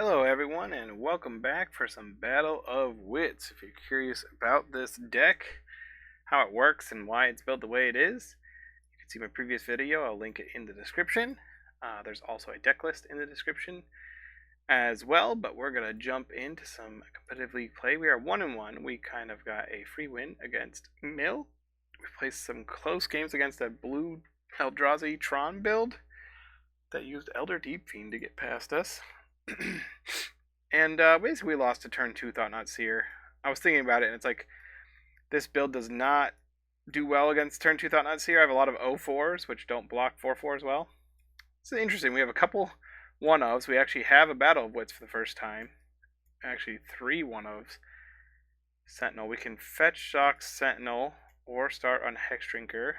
Hello everyone and welcome back for some Battle of Wits. If you're curious about this deck, how it works and why it's built the way it is, you can see my previous video. I'll link it in the description. There's also a deck list in the description as well, but we're going to jump into some competitive league play. We are 1-1. We kind of got a free win against Mill. We played some close games against a blue Eldrazi Tron build that used Elder Deep Fiend to get past us. And basically we lost to turn 2 Thought Not Seer. I was thinking about it, and it's like, this build does not do well against turn 2 Thought Not Seer. I have a lot of 0-4s, which don't block 4-4 as well. It's interesting. We have a couple 1-ofs. We actually have a Battle of Wits for the first time. Actually, 3 1-ofs. Sentinel. We can fetch Shock Sentinel or start on Hex Drinker.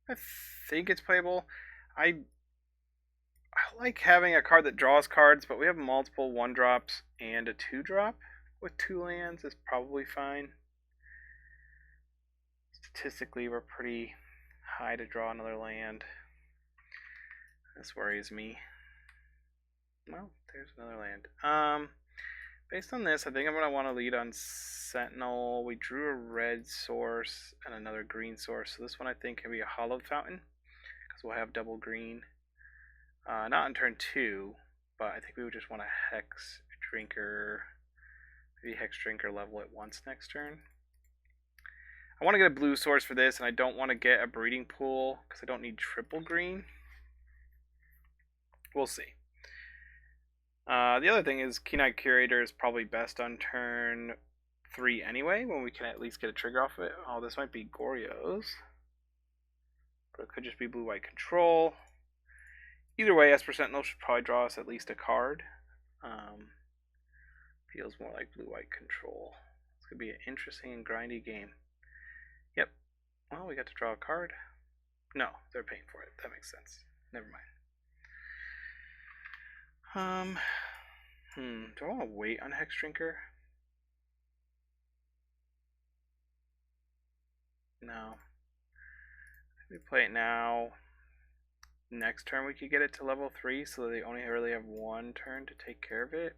I think it's playable. I like having a card that draws cards, but we have multiple 1-drops and a 2-drop with 2 lands is probably fine. Statistically, we're pretty high to draw another land. This worries me. Well, there's another land. Based on this, I think I'm going to want to lead on Sentinel. We drew a red source and another green source. So this one I think can be a Hollow Fountain, because we'll have double green. Not on turn 2, but I think we would just want a Hex Drinker. Maybe Hex Drinker level it once next turn. I want to get a blue source for this, and I don't want to get a Breeding Pool, because I don't need triple green. We'll see. The other thing is Keen-Eyed Curator is probably best on turn 3 anyway, when we can at least get a trigger off of it. Oh, this might be Goryo's. But it could just be blue-white control. Either way, Esper Sentinel should probably draw us at least a card. Feels more like blue-white control. It's going to be an interesting and grindy game. Yep. Well, we got to draw a card. No, they're paying for it. That makes sense. Never mind. Do I want to wait on Hex Drinker? No. We play it now. Next turn we could get it to level 3, so they only really have 1 turn to take care of it.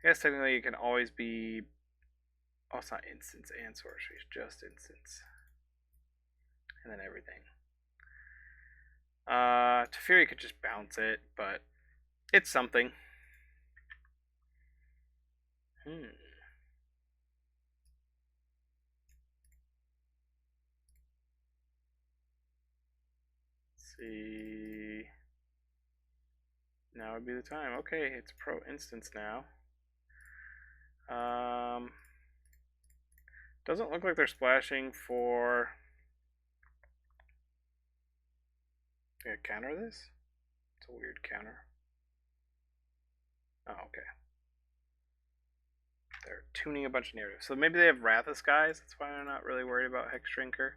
I guess technically it can always be... Oh, it's not instants and sorcery, it's just instants. And then everything. Teferi could just bounce it, but it's something. Let's see. Now would be the time. Okay, it's pro instance now. Doesn't look like they're splashing for... Can I counter this? It's a weird counter. Oh, okay. They're tuning a bunch of narratives. So maybe they have Wrath of Skies. That's why I'm not really worried about Hex Drinker.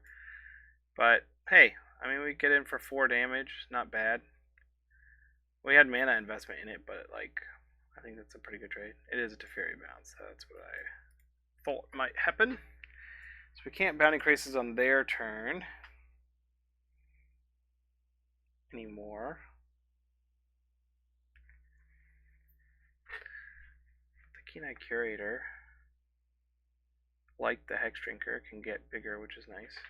But, hey, I mean, we get in for 4 damage. Not bad. We had mana investment in it, but, like, I think that's a pretty good trade. It is a Teferi bounce, so that's what I thought might happen. So we can't Bounding Crisis on their turn anymore. The Keen-Eyed Curator, like the Hex Drinker, can get bigger, which is nice.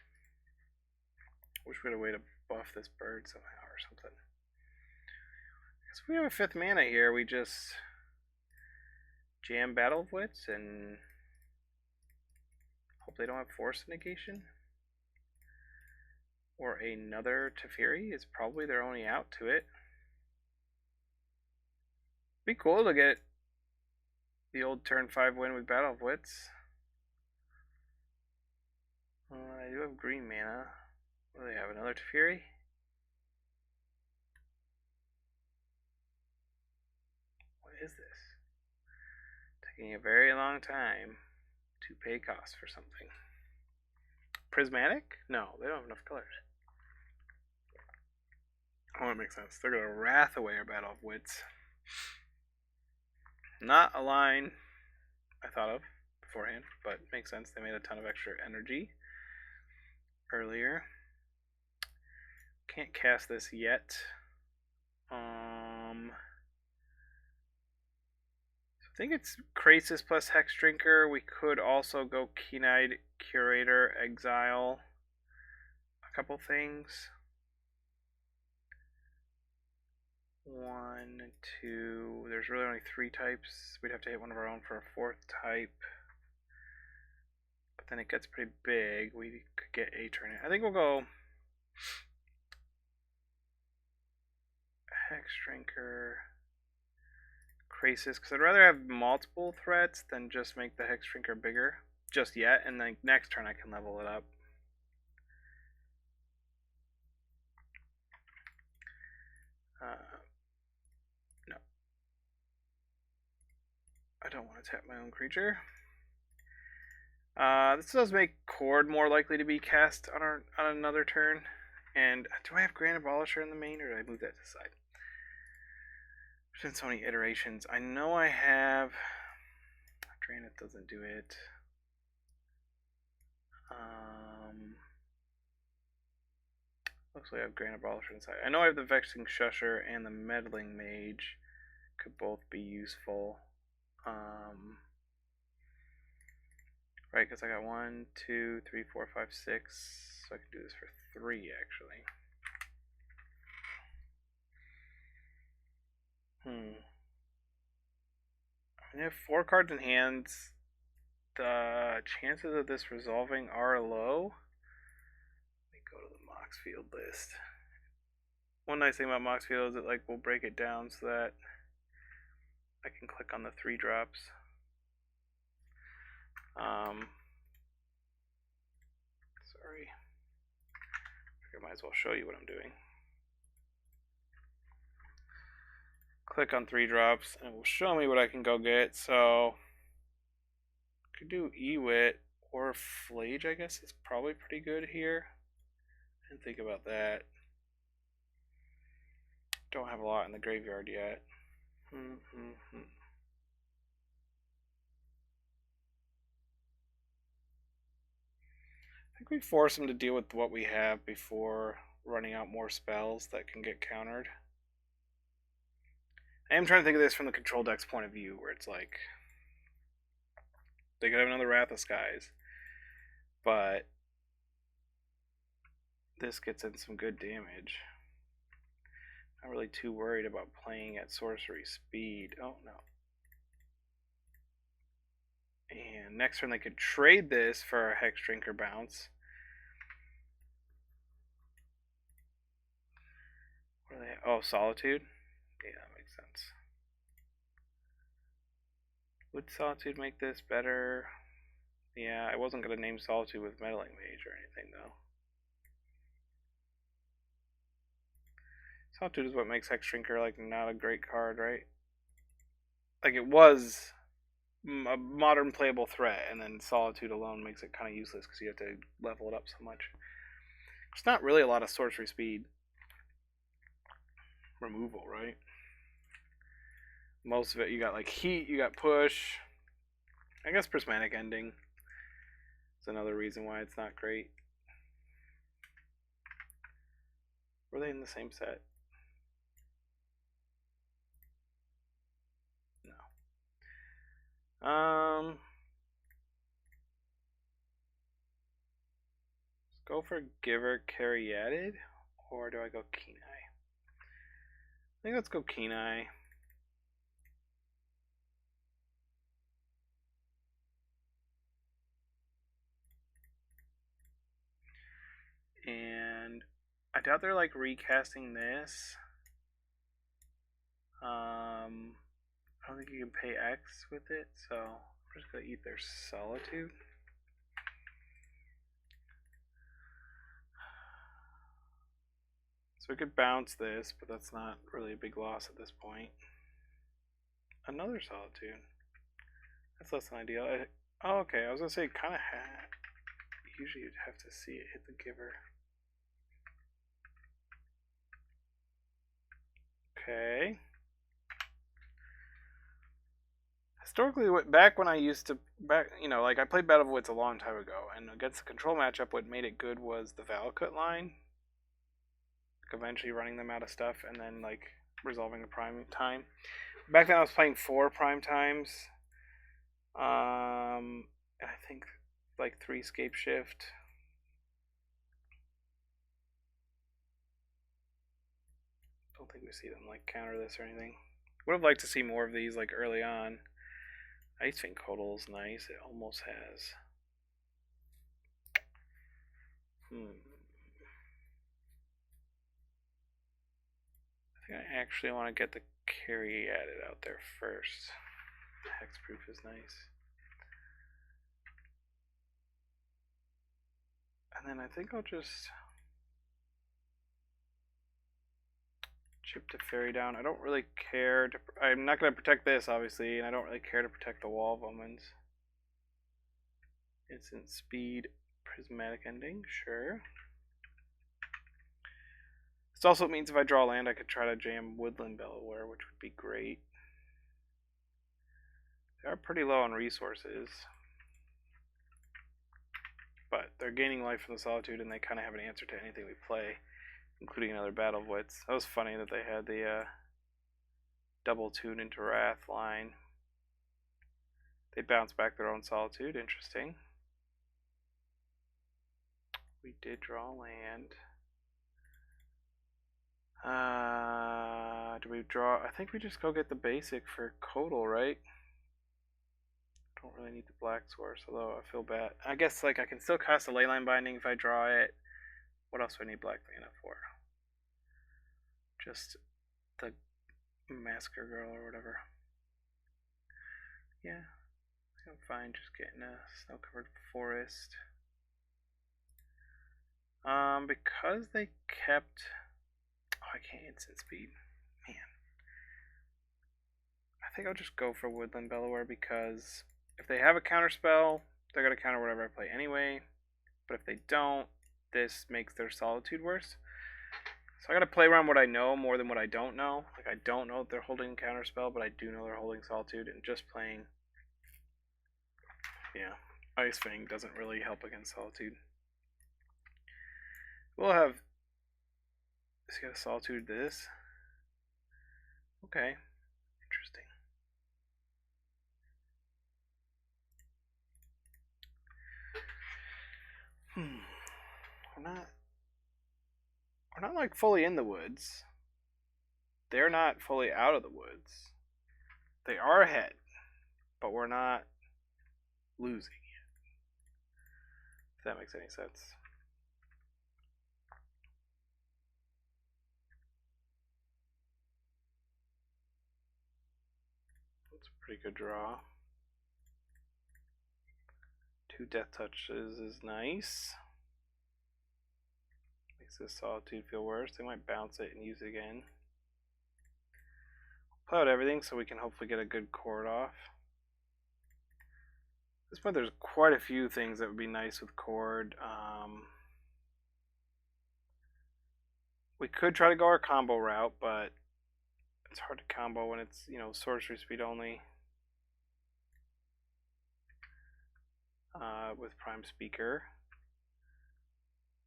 Wish we had a way to buff this bird somehow or something. Because if we have a 5th mana here, we just jam Battle of Wits and hope they don't have Force Negation. Or another Teferi is probably their only out to it. Be cool to get the old turn 5 win with Battle of Wits. I do have green mana. What do they have? Another Teferi? What is this? Taking a very long time to pay cost for something. Prismatic? No, they don't have enough colors. Oh, that makes sense. They're going to Wrath away our Battle of Wits. Not a line I thought of beforehand, but makes sense. They made a ton of extra energy earlier. can't cast this yet. I think it's Krasis plus Hex Drinker. We could also go Keen-Eyed Curator, Exile a couple things. 1, 2. There's really only 3 types. We'd have to hit one of our own for a 4th type. But then it gets pretty big. We could get a turn. I think we'll go Hex Drinker, Krasis, because I'd rather have multiple threats than just make the Hex Drinker bigger just yet, and then next turn I can level it up. No. I don't want to tap my own creature. This does make Cord more likely to be cast on another turn. And do I have Grand Abolisher in the main, or did I move that to the side? There's been so many iterations. I know I have. Draineth doesn't do it. Looks like I have Grand Abolisher inside. I know I have the Vexing Shusher and the Meddling Mage. Could both be useful. Right, because I got 1, 2, 3, 4, 5, 6. So I can do this for 3 actually. I have 4 cards in hand. The chances of this resolving are low. Let me go to the Moxfield list. One nice thing about Moxfield is that we'll break it down so that I can click on the 3 drops. Sorry. I might as well show you what I'm doing. Click on 3 drops and it will show me what I can go get. So I could do Ewit or Flage, I guess is probably pretty good here. I didn't think about that. Don't have a lot in the graveyard yet. I think we force him to deal with what we have before running out more spells that can get countered. I am trying to think of this from the control deck's point of view, where it's like they could have another Wrath of Skies, but this gets in some good damage. Not really too worried about playing at sorcery speed. Oh no. And next turn they could trade this for a Hex Drinker bounce. What are they? Oh, Solitude? Yeah, that makes sense. Would Solitude make this better? Yeah, I wasn't going to name Solitude with Meddling Mage or anything though. Solitude is what makes Hex Drinker not a great card, right? It was a modern playable threat, and then Solitude alone makes it kind of useless because you have to level it up so much. It's not really a lot of sorcery speed removal, right? Most of it, you got Heat, you got Push. I guess Prismatic Ending is another reason why it's not great. Were they in the same set? No. Let's go for Giver Caryatid, or do I go Keen-Eye? I think let's go Keen-Eye. And I doubt they're recasting this. I don't think you can pay X with it, so I'm just gonna eat their Solitude. So we could bounce this, but that's not really a big loss at this point. Another Solitude. That's less than ideal. Oh, okay. I was gonna say kind of usually you'd have to see it hit the Giver. Okay. Historically, back when I used to, I played Battle of Wits a long time ago, and against the control matchup, what made it good was the Valakut line. like eventually running them out of stuff and then like resolving a prime time. Back then I was playing 4 prime times. I think like 3 scape shift. Don't think we see them like counter this or anything. Would have liked to see more of these like early on. Ice Fink Hodl is nice. It almost has. I think I actually want to get the carry added out there first. Hexproof is nice. And then I think I'll just chip to Fairy down. I don't really care to. I'm not going to protect this, obviously, and I don't really care to protect the Wall of Omens. Instant speed, prismatic ending, sure. This also means if I draw land, I could try to jam Woodland Bellower, which would be great. They are pretty low on resources, but they're gaining life from the Solitude, and they kind of have an answer to anything we play, including another Battle of Wits. That was funny that they had the double tune into Wrath line. They bounce back their own Solitude. Interesting. We did draw land. Do we draw? I think we just go get the basic for Kodal, right? Don't really need the black source, although I feel bad. I guess like I can still cast a Leyline Binding if I draw it. What else do I need black mana for? Just the Massacre Girl or whatever. Yeah, I'm fine just getting a snow-covered forest. Because they kept... Oh, I can't instant speed. Man. I think I'll just go for Woodland Bellower because if they have a counter spell, they're going to counter whatever I play anyway. But if they don't, this makes their Solitude worse. So I got to play around what I know more than what I don't know. Like, I don't know if they're holding counter spell, but I do know they're holding Solitude. And just playing, yeah, Ice Fang doesn't really help against Solitude. We'll have... Is he got a Solitude this? Okay. Interesting. We're not like fully in the woods. They're not fully out of the woods. They are ahead, but we're not losing yet. If that makes any sense. That's a pretty good draw. 2 Death Touches is nice. Makes this Solitude feel worse. They might bounce it and use it again. Play out everything so we can hopefully get a good chord off. At this point, there's quite a few things that would be nice with chord. We could try to go our combo route, but it's hard to combo when it's, you know, sorcery speed only. With Prime Speaker.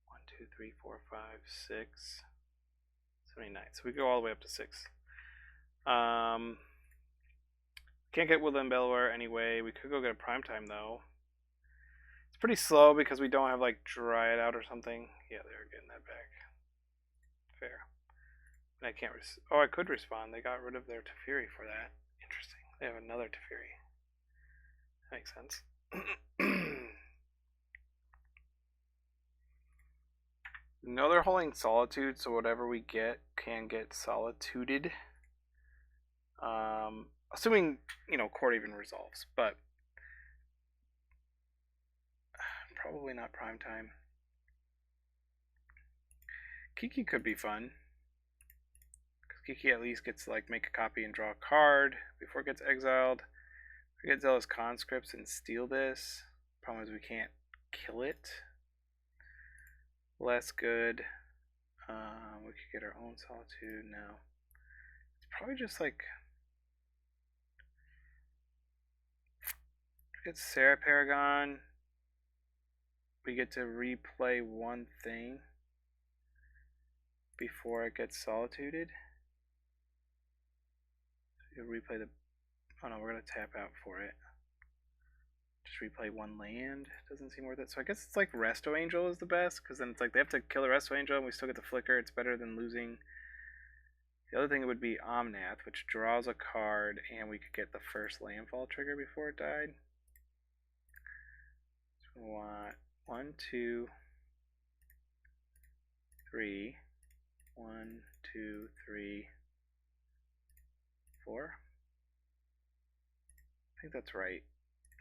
1, 2, 3, 4, 5, 6, 79. So we go all the way up to 6. Can't get Woodland Bellower anyway. We could go get a Primetime though. It's pretty slow because we don't have like Dry It Out or something. Yeah, they're getting that back. Fair. And I can't. Oh, I could respond. They got rid of their Teferi for that. Interesting. They have another Teferi. That makes sense. No, they're holding Solitude, so whatever we get can get Solituded. Assuming, you know, Court even resolves, but probably not Primetime. Kiki could be fun. Because Kiki at least gets to like make a copy and draw a card before it gets exiled. We get Zealous Conscripts and steal this. Problem is we can't kill it. Less good. We could get our own Solitude now. It's probably just like... It's Sarah Paragon. We get to replay one thing. before it gets solituded. You replay the... Oh no, we're going to tap out for it. Just replay one land. Doesn't seem worth it. So I guess it's like Resto Angel is the best, because then it's like they have to kill the Resto Angel and we still get the flicker. It's better than losing. The other thing would be Omnath, which draws a card, and we could get the first landfall trigger before it died. So we want 1, 2, 3. 1, 2, 3, 4. I think that's right.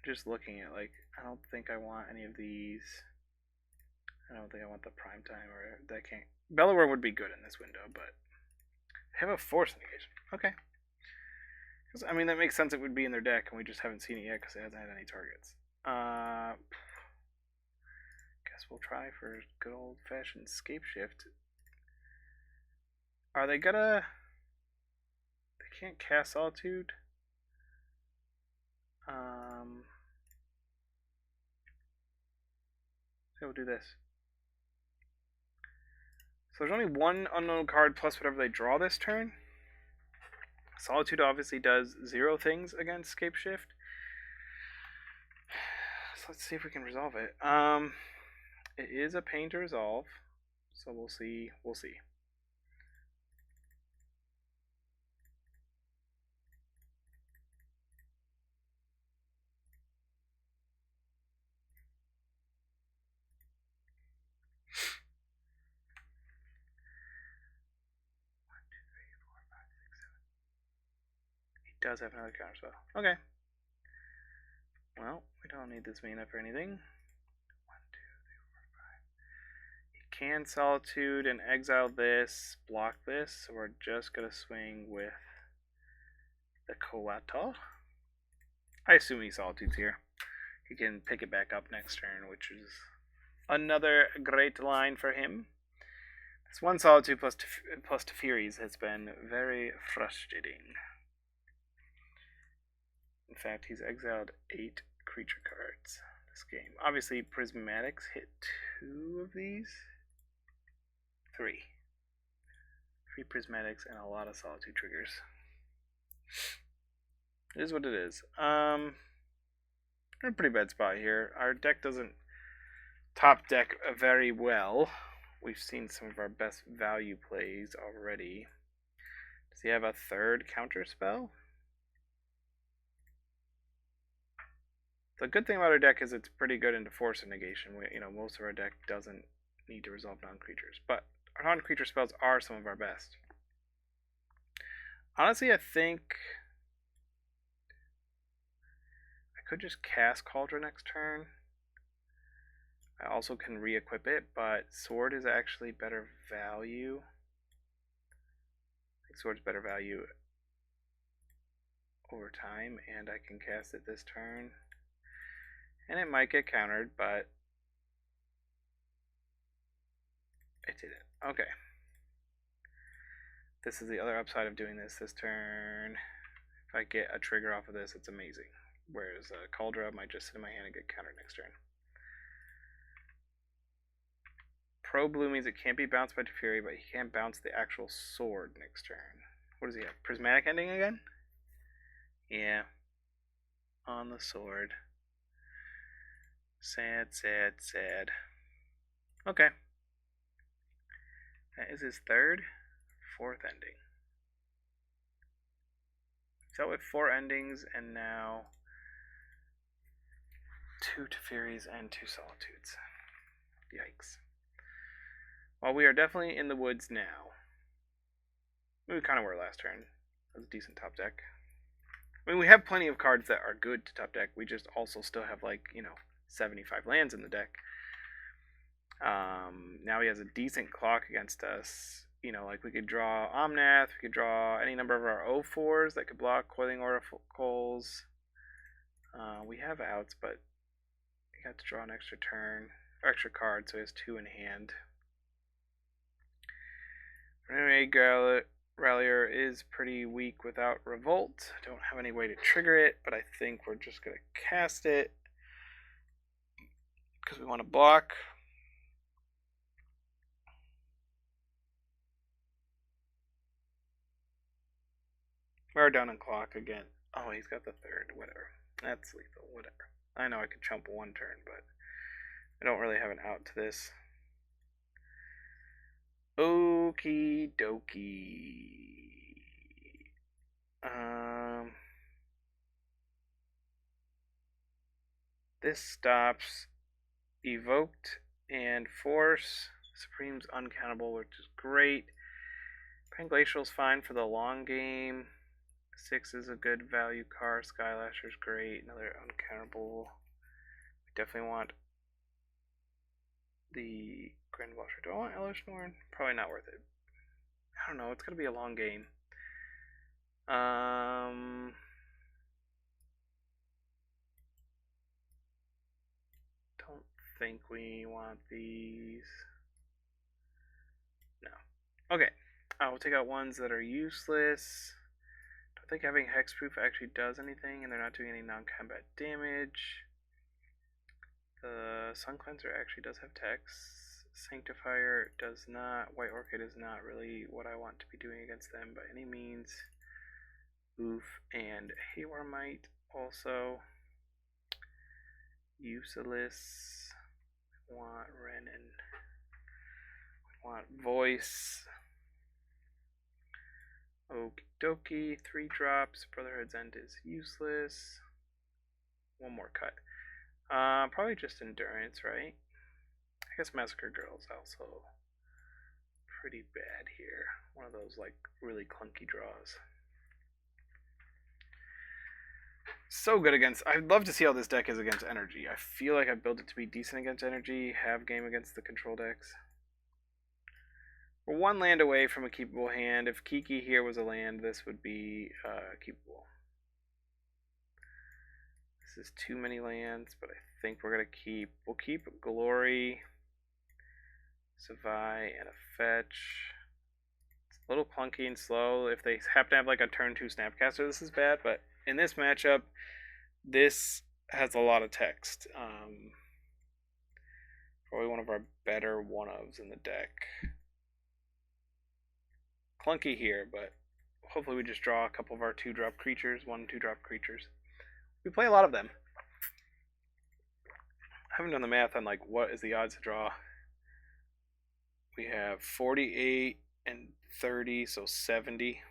Just looking at, like, I don't think I want any of these. I don't think I want the prime time, or that can't. Bellower would be good in this window, but they have a force negation. Okay. Because I mean, that makes sense. It would be in their deck, and we just haven't seen it yet because it hasn't had any targets. Guess we'll try for good old-fashioned scape shift. Are they gonna? They can't cast Solitude. So we'll do this. So there's only one unknown card plus whatever they draw this turn. Solitude obviously does 0 things against Scape Shift. So let's see if we can resolve it. It is a pain to resolve, so we'll see. We'll see. Does have another counterspell. Okay. Well, we don't need this mana for anything. 1, 2, 3, 4, 5. He can Solitude and exile this, block this, so we're just gonna swing with the Coatl. I assume he Solitudes here. He can pick it back up next turn, which is another great line for him. This 1 Solitude plus Tefiris has been very frustrating. In fact, he's exiled 8 creature cards this game. Obviously, Prismatics hit 2 of these. 3. 3 Prismatics and a lot of Solitude triggers. It is what it is. We're in a pretty bad spot here. Our deck doesn't top deck very well. We've seen some of our best value plays already. Does he have a third counter spell? The good thing about our deck is it's pretty good into force and negation. Most of our deck doesn't need to resolve non-creatures, but our non-creature spells are some of our best. Honestly, I think I could just cast Cauldron next turn. I also can re-equip it, but Sword is actually better value. I think Sword's better value over time, and I can cast it this turn. And it might get countered, but it didn't. Okay. This is the other upside of doing this turn. If I get a trigger off of this, it's amazing. Whereas Cauldron might just sit in my hand and get countered next turn. Pro blue means it can't be bounced by Teferi, but he can't bounce the actual sword next turn. What does he have? Prismatic ending again? Yeah. On the sword. Sad, sad, sad. Okay. That is his third, 4th ending. So with 4 endings and now 2 Teferis and 2 Solitudes. Yikes. Well, we are definitely in the woods now. We kind of were last turn. That was a decent top deck. I mean, we have plenty of cards that are good to top deck. We just also still have, 75 lands in the deck. Now he has a decent clock against us. We could draw Omnath, we could draw any number of our O4s that could block Coiling Oracles. We have outs, but he got to draw an extra turn, or extra card, so he has 2 in hand. Renegade Rallier is pretty weak without Revolt. I don't have any way to trigger it, but I think we're just going to cast it because we want to block. We're down on clock again. Oh, he's got the third. Whatever. That's lethal. Whatever. I know I could chump one turn, but I don't really have an out to this. Okie dokie. This stops Evoked and Force. Supreme's uncountable, which is great. Glacial's fine for the long game. 6 is a good value card. Skylasher's great. Another uncountable. We definitely want the Grand Washer. Do I want Elishnorn? Probably not worth it. I don't know. It's going to be a long game. Don't think we want these. No. Okay. I will take out ones that are useless. Don't think having hexproof actually does anything, and they're not doing any non-combat damage. The Sun Cleanser actually does have text. Sanctifier does not. White Orchid is not really what I want to be doing against them by any means. Oof, and Haywire Might also useless. We want Renin. We want Voice. Okie dokie. 3 drops. Brotherhood's End is useless. One more cut. Probably just Endurance, right? I guess Massacre Girl is also pretty bad here. One of those like really clunky draws. So good against. I'd love to see how this deck is against energy. I feel like I've built it to be decent against energy. Have game against the control decks. We're 1 land away from a keepable hand. If Kiki here was a land, this would be keepable. This is too many lands, but I think we're gonna keep. We'll keep Glory, Savai, and a fetch. It's a little clunky and slow. If they happen to have like a turn 2 Snapcaster, this is bad. But in this matchup, this has a lot of text. Probably one of our better one-ofs in the deck. Clunky here, but hopefully we just draw a couple of our 2-drop creatures, 1 2-drop creatures. We play a lot of them. I haven't done the math on like what is the odds to draw. We have 48 and 30, so 70.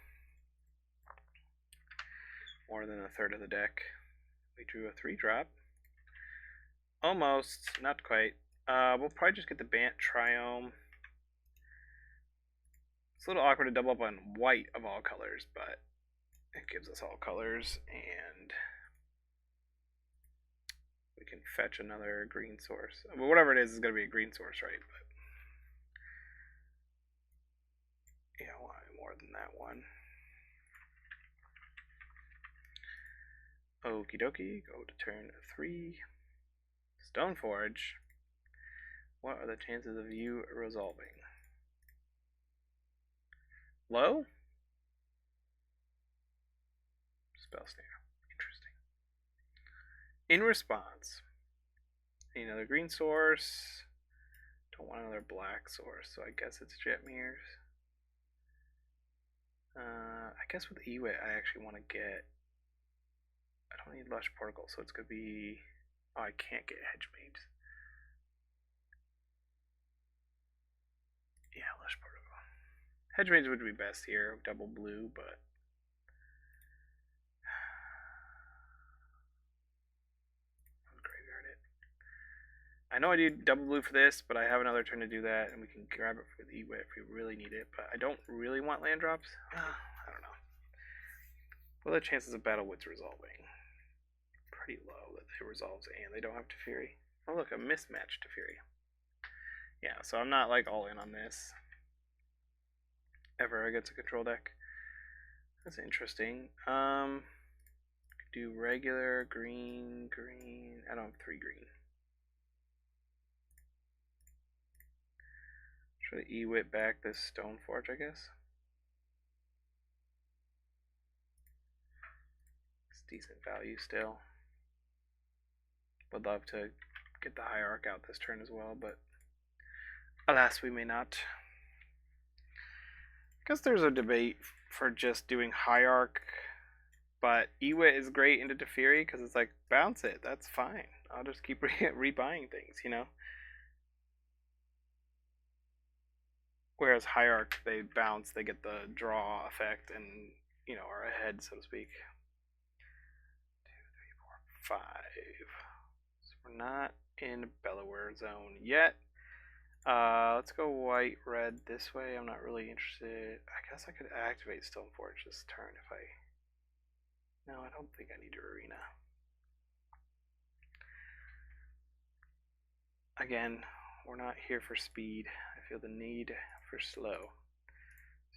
More than a third of the deck. We drew a 3-drop. Almost, not quite. We'll probably just get the Bant Triome. It's a little awkward to double up on white of all colors, but it gives us all colors, and we can fetch another green source. But whatever it is going to be a green source, right? But yeah, I want more than that one. Okie dokie, go to turn 3. Stoneforge. What are the chances of you resolving? Low? Spell snare. Interesting. In response, need another green source. Don't want another black source, so I guess it's Jetmir's. I guess with Ewit, I actually want to get. I don't need Lush Portal, so it's gonna be. Oh, I can't get Hedgemage. Yeah, Lush Portal. Hedgemage would be best here, double blue, but. Graveyard it. I know I need double blue for this, but I have another turn to do that, and we can grab it for the Ewit if we really need it. But I don't really want land drops. I don't know. What are the chances of Battle of Wits resolving? Pretty low that it resolves, and they don't have Teferi. Oh look, a mismatched Teferi. Yeah, so I'm not like all in on this ever against a control deck. That's interesting. Do regular green. I don't have 3 green. Should I E-Wit back this Stoneforge, I guess? It's decent value still. Would love to get the Hierarch out this turn as well, but alas, we may not. I guess there's a debate for just doing Hierarch But Ewit is great into Teferi because it's like, bounce it, that's fine. I'll just keep rebuying things, you know? Whereas Hierarch, they bounce, they get the draw effect, and, you know, are ahead, so to speak. 2, 3, 4, 5. So we're not in Bellower zone yet. Let's go white, red this way. I'm not really interested. I guess I could activate Stoneforge this turn if I... No, I don't think I need to Arena. Again, we're not here for speed. I feel the need for slow.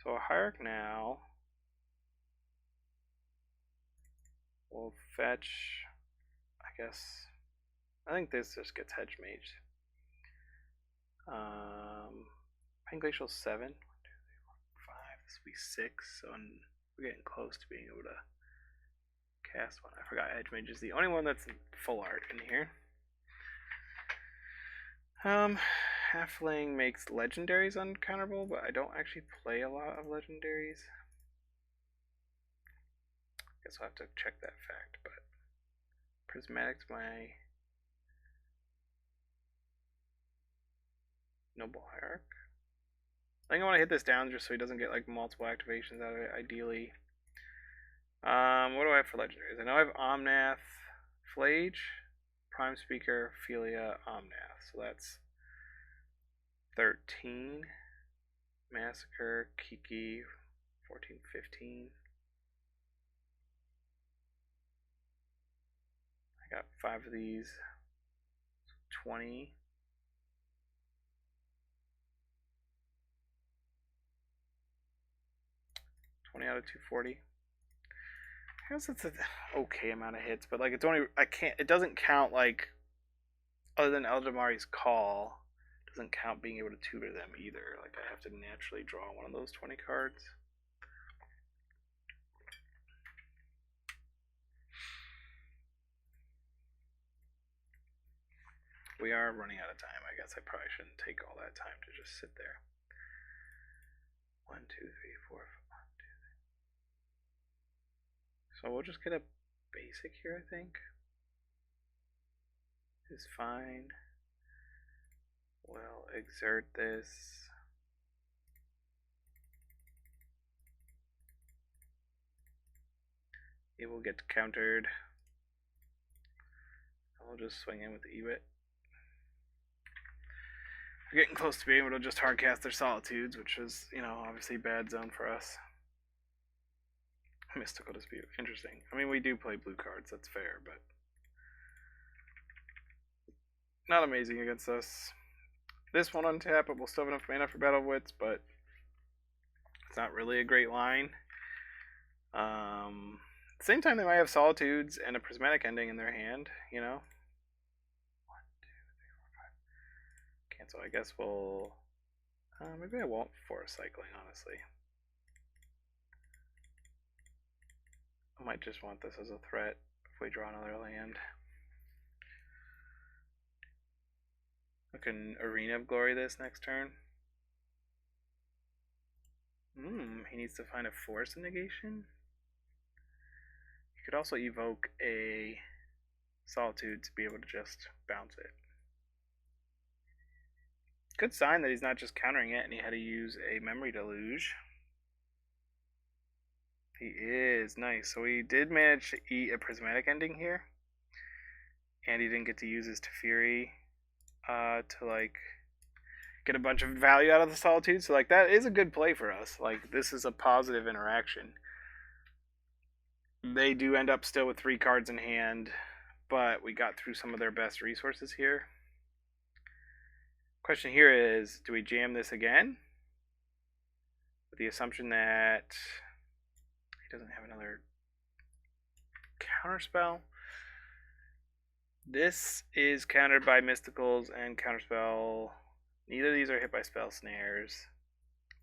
So a Hierarch now will fetch, I guess, I think this just gets Hedge Mage. Glacial 7. 1, 2, 3, 4, 5. This will be 6. So we're getting close to being able to cast one. I forgot Edge Mage is the only one that's full art in here. Halfling makes legendaries uncounterable, but I don't actually play a lot of legendaries. Guess I'll have to check that fact, but Prismatic's my Noble Hierarch. I think I want to hit this down just so he doesn't get like multiple activations out of it, ideally. What do I have for legendaries? I know I have Omnath, Flage, Prime Speaker, Phelia, Omnath. So that's 13. Massacre, Kiki, 14, 15. I got 5 of these. 20. Out of 240. I guess it's an okay amount of hits, but like it's only it doesn't count like other than Eldamari's Call, it doesn't count being able to tutor them either. Like I have to naturally draw one of those 20 cards. We are running out of time. I guess I probably shouldn't take all that time to just sit there. 1, 2, 3, 4, 5, 1, 2, 3. So we'll just get a basic here, I think. Is fine. We'll exert this. It will get countered. I'll just swing in with the Ewit. We're getting close to being able to just hardcast their Solitudes, which is, you know, obviously bad zone for us. Mystical Dispute, interesting. I mean, we do play blue cards, that's fair, but not amazing against us. This one untap, but we'll still have enough mana for Battle of Wits, but it's not really a great line. At the same time, they might have Solitudes and a Prismatic Ending in their hand, you know? 1, 2, 3, 4, 5. Cancel. I guess we'll... maybe I won't force cycling, honestly. I might just want this as a threat if we draw another land. I can Arena of Glory this next turn. He needs to find a force negation. You could also evoke a Solitude to be able to just bounce it. Good sign that he's not just countering it and he had to use a Memory Deluge. He is. Nice. So he did manage to eat a Prismatic Ending here. And he didn't get to use his Teferi to like get a bunch of value out of the Solitude. So like that is a good play for us. Like this is a positive interaction. They do end up still with 3 cards in hand, but we got through some of their best resources here. Question here is, do we jam this again? With the assumption that he doesn't have another counterspell. This is countered by Mysticals and Counterspell. Neither of these are hit by Spell Snares.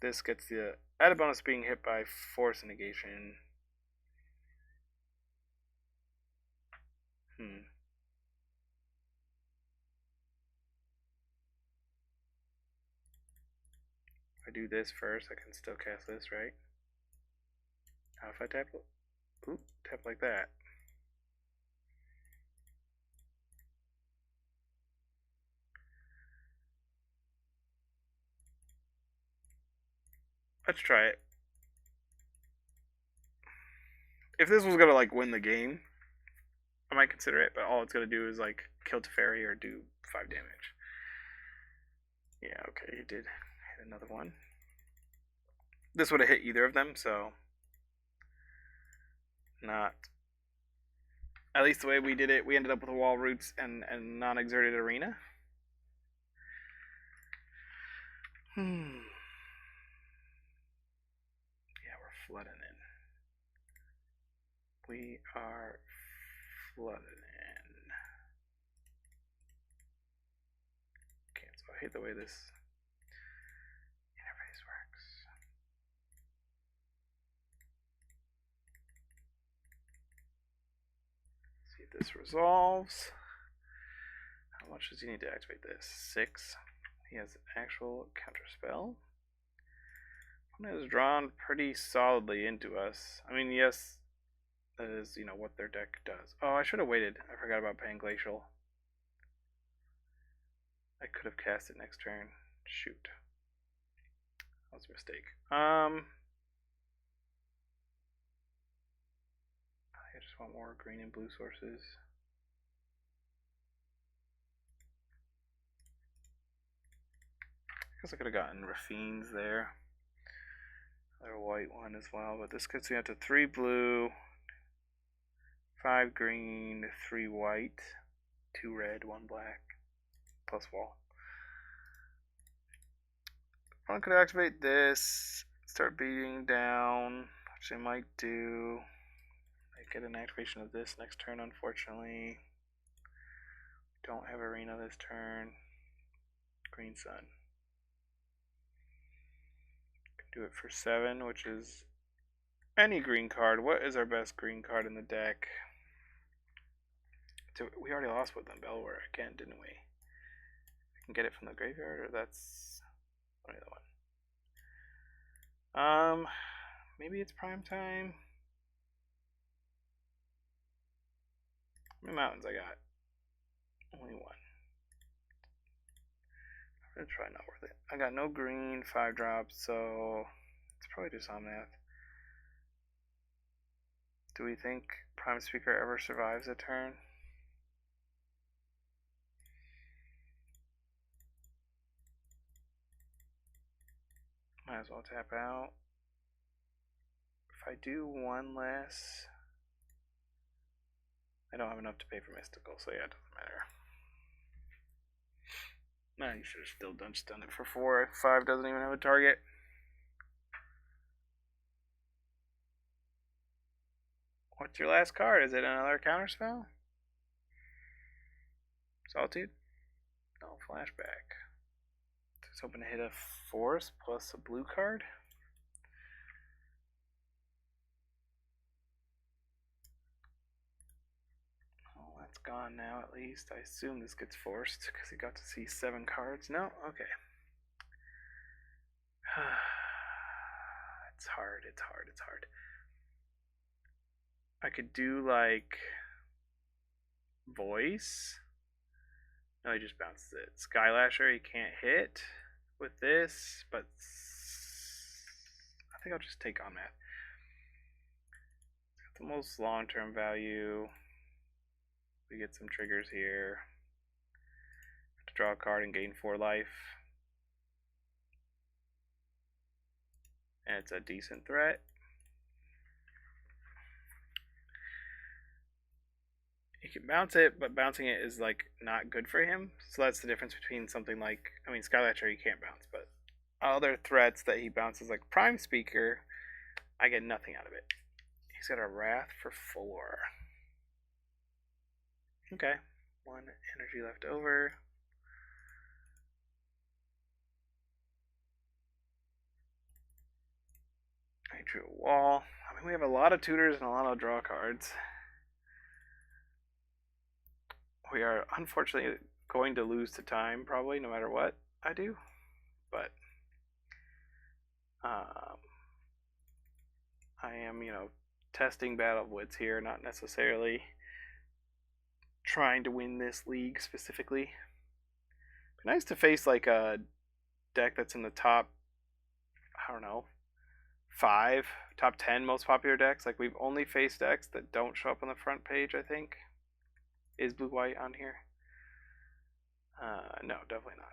This gets the added bonus being hit by Force Negation. If I do this first, I can still cast this, right? If I tap Ooh, tap like that. Let's try it. If this was gonna like win the game, I might consider it, but all it's gonna do is like kill Teferi or do 5 damage. Yeah, okay, he did hit another one. This would have hit either of them, so not. At least the way we did it, we ended up with a wall roots and non-exerted arena. Yeah, we're flooding in. We are flooding in. Okay, so I hate the way this interface works. See if this resolves. How much does he need to activate this? 6. He has an actual counter spell. One is drawn pretty solidly into us. I mean, yes, that is, you know, what their deck does. Oh, I should have waited. I forgot about paying Glacial. I could have cast it next turn. Shoot. That was a mistake. I just want more green and blue sources. I guess I could have gotten Raffine's there. Another white one as well, but this gets me up to 3 blue, 5 green, 3 white, 2 red, 1 black, plus wall. I could activate this, start beating down, which I might do. I get an activation of this next turn, unfortunately. Don't have arena this turn. Green sun. Do it for 7, which is any green card. What is our best green card in the deck? We already lost with them, Belware again, didn't we? I can get it from the graveyard, or that's only the one. Maybe it's prime time. How many mountains I got? Only 1. I'm gonna try not worth it. I got no green, 5 drops, so it's probably just Omnath. Do we think Prime Speaker ever survives a turn? Might as well tap out. If I do 1 less, I don't have enough to pay for Mystical, so yeah, it doesn't matter. Nah, you should have still done it for 4. 5 doesn't even have a target. What's your last card? Is it another counterspell? Solitude? No, flashback. Just hoping to hit a force plus a blue card. Oh, that's gone now at least. I assume this gets forced because he got to see 7 cards. No? Okay. It's hard, it's hard, it's hard. I could do like voice. No, he just bounces it. Skylasher, he can't hit with this, but I think I'll just take on that. It's got the most long-term value. We get some triggers here. Have to draw a card and gain 4 life. And it's a decent threat. He can bounce it, but bouncing it is like not good for him. So that's the difference between something like, I mean, Skylatcher he can't bounce, but other threats that he bounces like Prime Speaker, I get nothing out of it. He's got a Wrath for 4. Okay, 1 energy left over. I drew a wall. I mean, we have a lot of tutors and a lot of draw cards. We are unfortunately going to lose to time probably no matter what I do, but I am, you know, testing Battle of Wits here, not necessarily trying to win this league specifically. It'd be nice to face like a deck that's in the top, I don't know, 5, top 10 most popular decks. Like, we've only faced decks that don't show up on the front page, I think. Is blue-white on here? No, definitely not.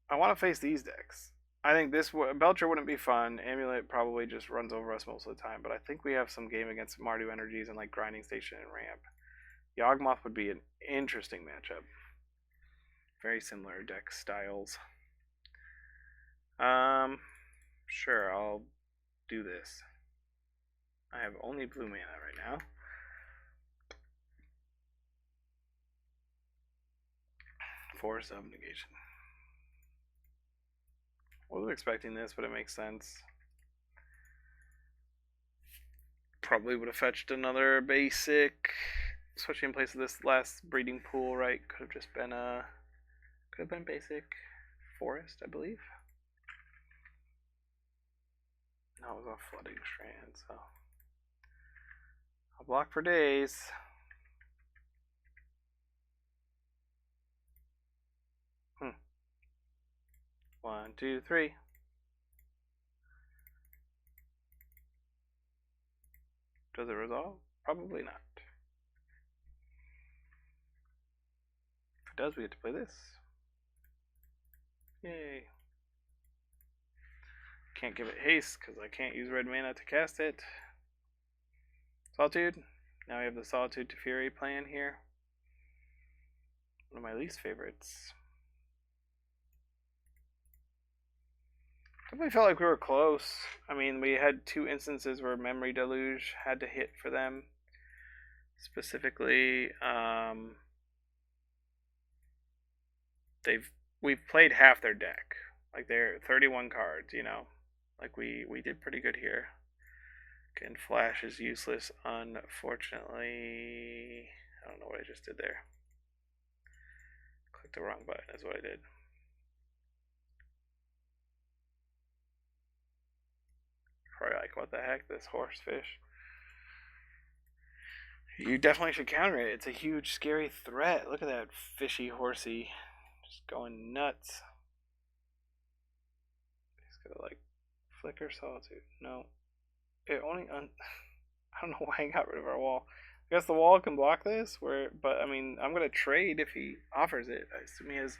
I want to face these decks. I think this Belcher wouldn't be fun. Amulet probably just runs over us most of the time, but I think we have some game against Mardu Energies and like Grinding Station and Ramp. Yawgmoth would be an interesting matchup. Very similar deck styles. Sure, I'll do this. I have only blue mana right now. Force of Negation. Wasn't expecting this, but it makes sense. Probably would have fetched another basic, especially in place of this last breeding pool, right? Could have just been basic forest, I believe. No, it was a flooding strand, so I'll block for days. One, two, three. Does it resolve? Probably not. If it does, we get to play this. Yay. Can't give it haste because I can't use red mana to cast it. Solitude. Now we have the Solitude to Fury plan here. One of my least favorites. Definitely felt like we were close. I mean, we had 2 instances where Memory Deluge had to hit for them. Specifically, we've played half their deck. Like, they're 31 cards, you know. Like, we did pretty good here. Again, Flash is useless, unfortunately. I don't know what I just did there. Clicked the wrong button is what I did. Probably like, what the heck, this horsefish. You definitely should counter it. It's a huge, scary threat. Look at that fishy horsey. Just going nuts. He's gonna, like, flicker Solitude. No. It only... I don't know why I got rid of our wall. I guess the wall can block this, but, I mean, I'm gonna trade if he offers it. I assume he has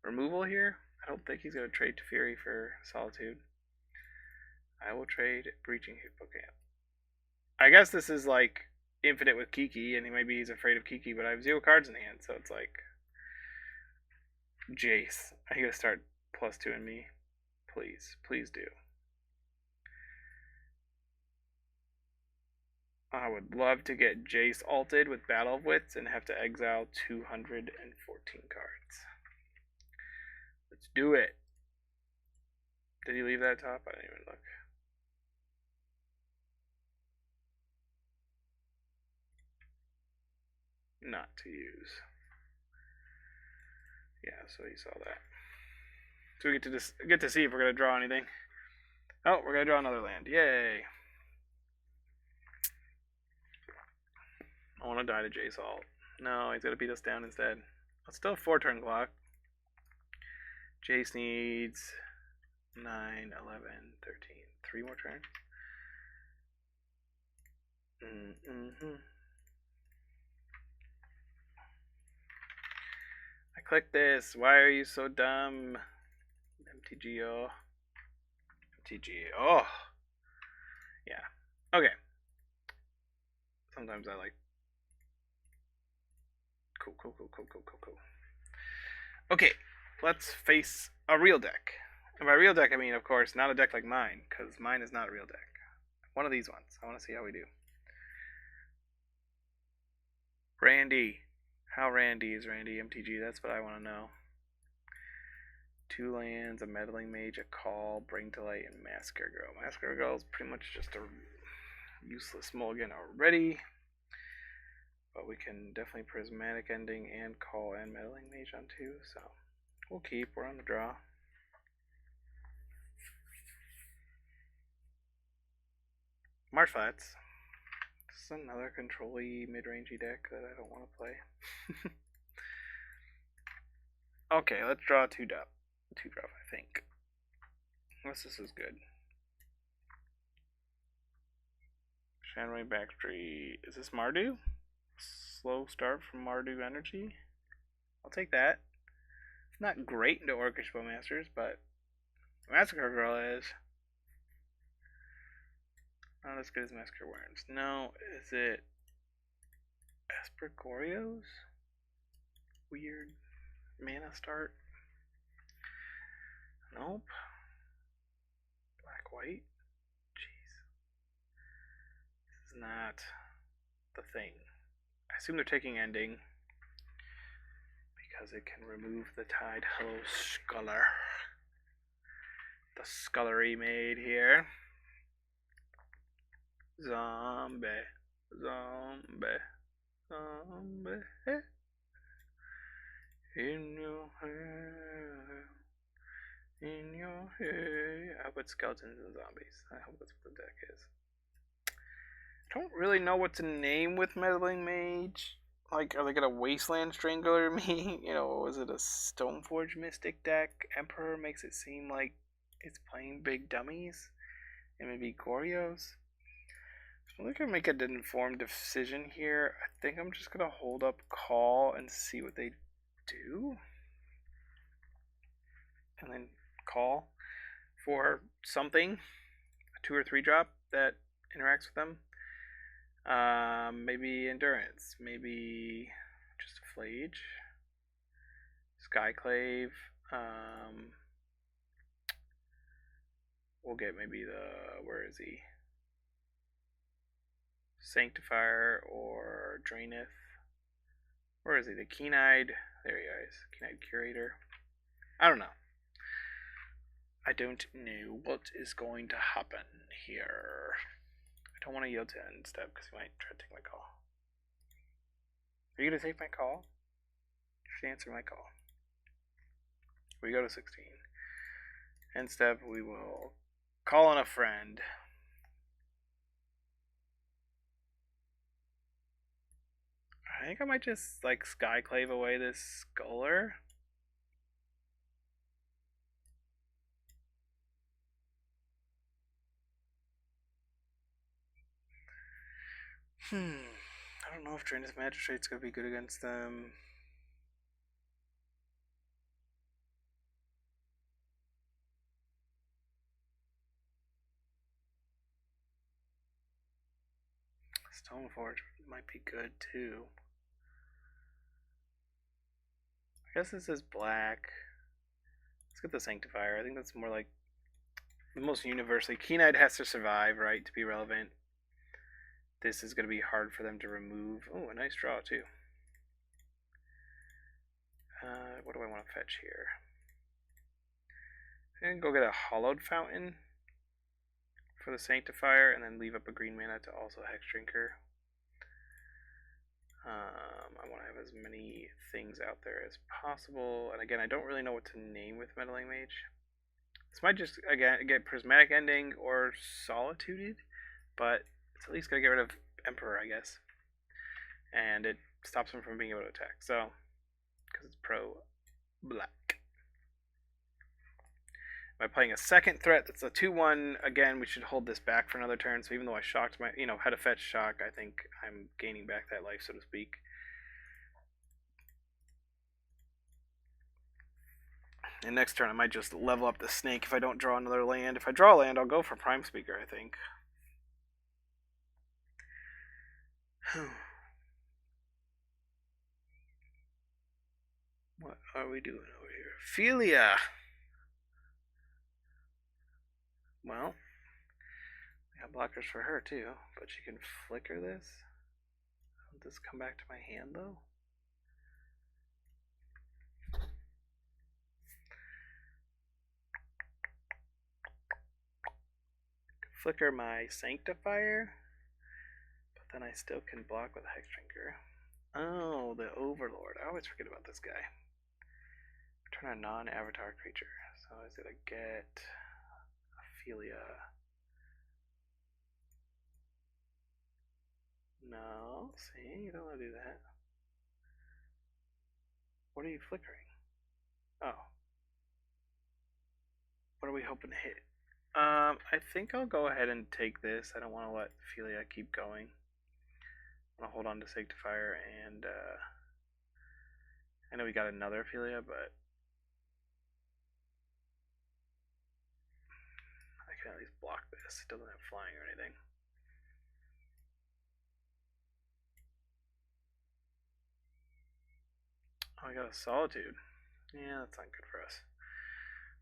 removal here. I don't think he's gonna trade to Fury for Solitude. I will trade Breaching Hippocamp. I guess this is like infinite with Kiki, and maybe he's afraid of Kiki, but I have 0 cards in hand, so it's like Jace. I gotta start +2 me. Please, please do. I would love to get Jace alted with Battle of Wits and have to exile 214 cards. Let's do it. Did he leave that top? I didn't even look. Not to use. Yeah, so he saw that. So we get to see if we're gonna draw anything. Oh, we're gonna draw another land. Yay! I want to die to Jace alt. No, he's gonna beat us down instead. Let's still 4-turn clock. Jace needs 9, 11, 13. 3 more turns. I clicked this. Why are you so dumb? MTGO. MTGO. Yeah. Okay. Sometimes I like. Cool. Okay. Let's face a real deck. And by real deck, I mean, of course, not a deck like mine, because mine is not a real deck. One of these ones. I want to see how we do. Randy. How Randy is Randy MTG? That's what I want to know. 2 lands, a Meddling Mage, a Call, Bring to Light, and Massacre Girl. Massacre Girl is pretty much just a useless mulligan already. But we can definitely Prismatic Ending and Call and Meddling Mage on 2, so we'll keep. We're on the draw. Marsh Flats. This is another control-y, mid-rangey deck that I don't want to play. Okay, let's draw a 2-drop. 2-drop, I think. Unless this is good. Shanway Backstreet. Is this Mardu? Slow start from Mardu Energy. I'll take that. Not great into Orcish Bowmasters, but Massacre Girl is. Not as good as Massacre Worms. No, is it Esper Gorios? Weird mana start. Nope. Black white. Jeez. This is not the thing. I assume they're taking ending because it can remove the tide. Hello, Sculler. The scullery maid here. Zombie. Zombie. Zombie. In your hair. In your hair. I put skeletons and zombies. I hope that's what the deck is. I don't really know what to name with Meddling Mage. Like, are they gonna Wasteland Strangler me? You know, is it a Stoneforge Mystic deck? Emperor makes it seem like it's playing big dummies. And maybe Gorios. So I think I make an informed decision here. I think I'm just gonna hold up call and see what they do. And then call for something. A 2 or 3 drop that interacts with them. Maybe Endurance, maybe just a Flage, Skyclave, we'll get maybe the, where is he, Sanctifier or Draenith, where is he, the Keen-Eyed, there he is, Keen-Eyed Curator, I don't know. I don't know what is going to happen here. I don't want to yield to end step because he might try to take my call. Are you going to take my call? You should answer my call. We go to 16. End step, we will call on a friend. I think I might just like Skyclave away this Sculler. I don't know if Draenith Magistrate's gonna be good against them. Stoneforge might be good too. I guess this is black. Let's get the Sanctifier. I think that's more like the most universally. Keen-Eyed has to survive, right, to be relevant. This is going to be hard for them to remove. Oh, a nice draw, too. What do I want to fetch here? I'm going to go get a Hollowed Fountain for the Sanctifier, and then leave up a green mana to also Hex Drinker. I want to have as many things out there as possible. And again, I don't really know what to name with Meddling Mage. This might just, again, get Prismatic Ending or Solituded, but it's at least going to get rid of Emperor, I guess. And it stops him from being able to attack. So, because it's pro-black. Am I playing a second threat that's a 2-1? Again, we should hold this back for another turn. So even though I shocked my, had a fetch shock, I think I'm gaining back that life, so to speak. And next turn, I might just level up the snake if I don't draw another land. If I draw a land, I'll go for Prime Speaker, I think. What are we doing over here? Phelia! Well, I got blockers for her too, but she can flicker this. Won't this come back to my hand though? Flicker my Sanctifier, but then I still can block with Hex Drinker. Oh, the Overlord. I always forget about this guy. Turn a non-avatar creature. So is it a get, a Phelia? see, you don't want to do that. What are you flickering? Oh. What are we hoping to hit? I think I'll go ahead and take this. I don't want to let Phelia keep going. I'm gonna hold on to Sanctifier, and I know we got another Phelia, but I can at least block this. It doesn't have flying or anything. Oh, I got a Solitude. Yeah, that's not good for us.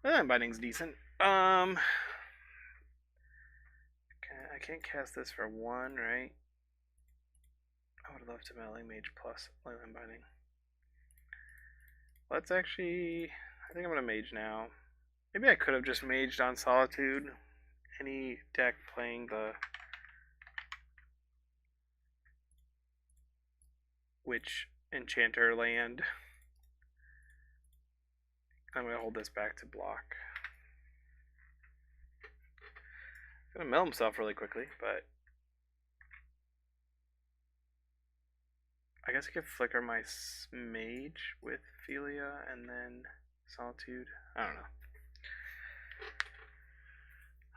Well, Binding's decent. I can't cast this for 1, right? I would love to Melee Mage plus Leyline Binding. Let's actually... I think I'm going to Mage now. Maybe I could have just Maged on Solitude. Any deck playing the Witch Enchanter land. I'm going to hold this back to block. Gonna mill himself really quickly, but I guess I could flicker my Mage with Phelia and then Solitude. I don't know.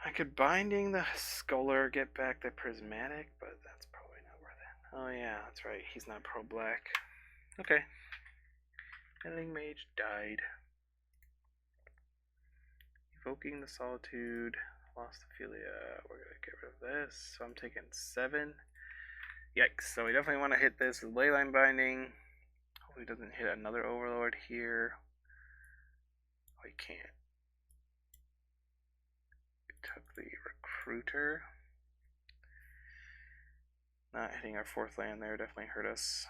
I could Binding the Scholar, get back the Prismatic, but that's probably not worth it. Oh yeah, that's right. He's not pro-black. Okay. Editing Mage died. Evoking the Solitude. Lost the Phelia. We're gonna get rid of this. So I'm taking 7. Yikes. So we definitely want to hit this with Leyline Binding. Hopefully he doesn't hit another Overlord here. Oh, he can't. We took the Recruiter. Not hitting our 4th land there definitely hurt us.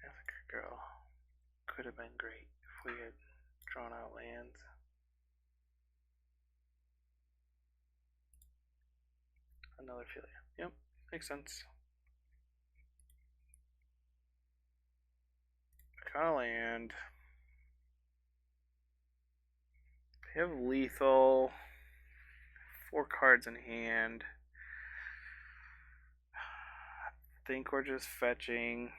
Massacre Girl could have been great if we had drawn out lands. Another Phelia. Yep, makes sense. Got a land. They have lethal. 4 cards in hand. I think we're just fetching.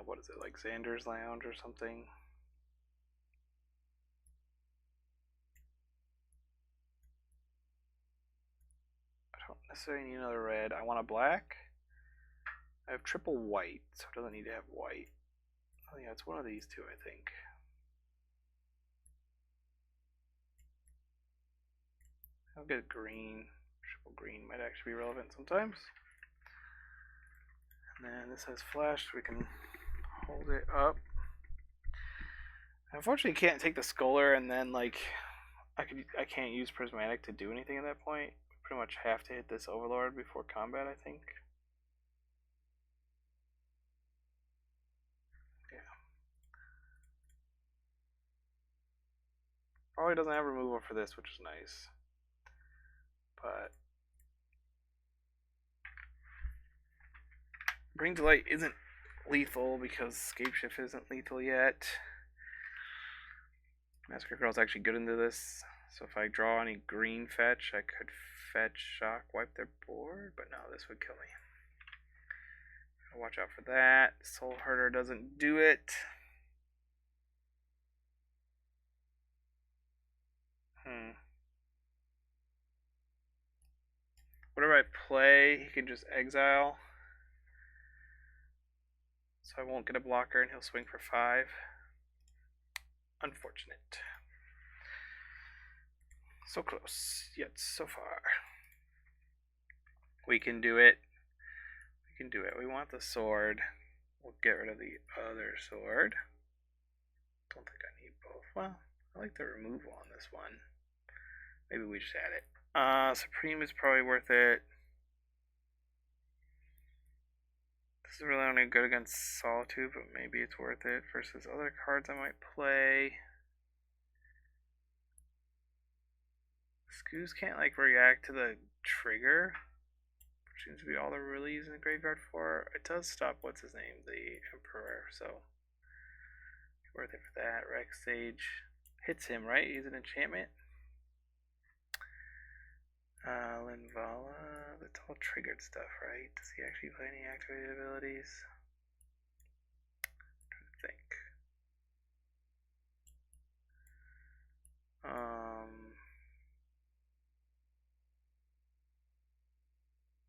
What is it, like Xander's Lounge or something? I don't necessarily need another red. I want a black. I have triple white, so it doesn't need to have white. Oh yeah, it's one of these two, I think. I'll get green. Triple green might actually be relevant sometimes. And then this has flash, so we can hold it up. I unfortunately can't take the Scholar, and then like I can't use Prismatic to do anything at that point. We pretty much have to hit this Overlord before combat, I think. Yeah. Probably doesn't have removal for this, which is nice. But Bring to Light isn't lethal because Scapeshift isn't lethal yet. Massacre Girl's actually good into this, so if I draw any green fetch, I could fetch Shock, wipe their board, but no, this would kill me. Gotta watch out for that. Soul Herder doesn't do it. Whatever I play, he can just exile. So I won't get a blocker and he'll swing for 5. Unfortunate. So close, yet so far. We can do it. We can do it. We want the sword. We'll get rid of the other sword. Don't think I need both. Well, I like the removal on this one. Maybe we just add it. Supreme is probably worth it. This is really only good against Solitude, but maybe it's worth it versus other cards I might play. Scoos can't like react to the trigger, which seems to be all they're really using the graveyard for. It does stop, what's his name, the Emperor, so worth it for that. Rex Sage hits him, right? He's an enchantment. Linvala, that's all triggered stuff, right? Does he actually play any activated abilities? I'm trying to think.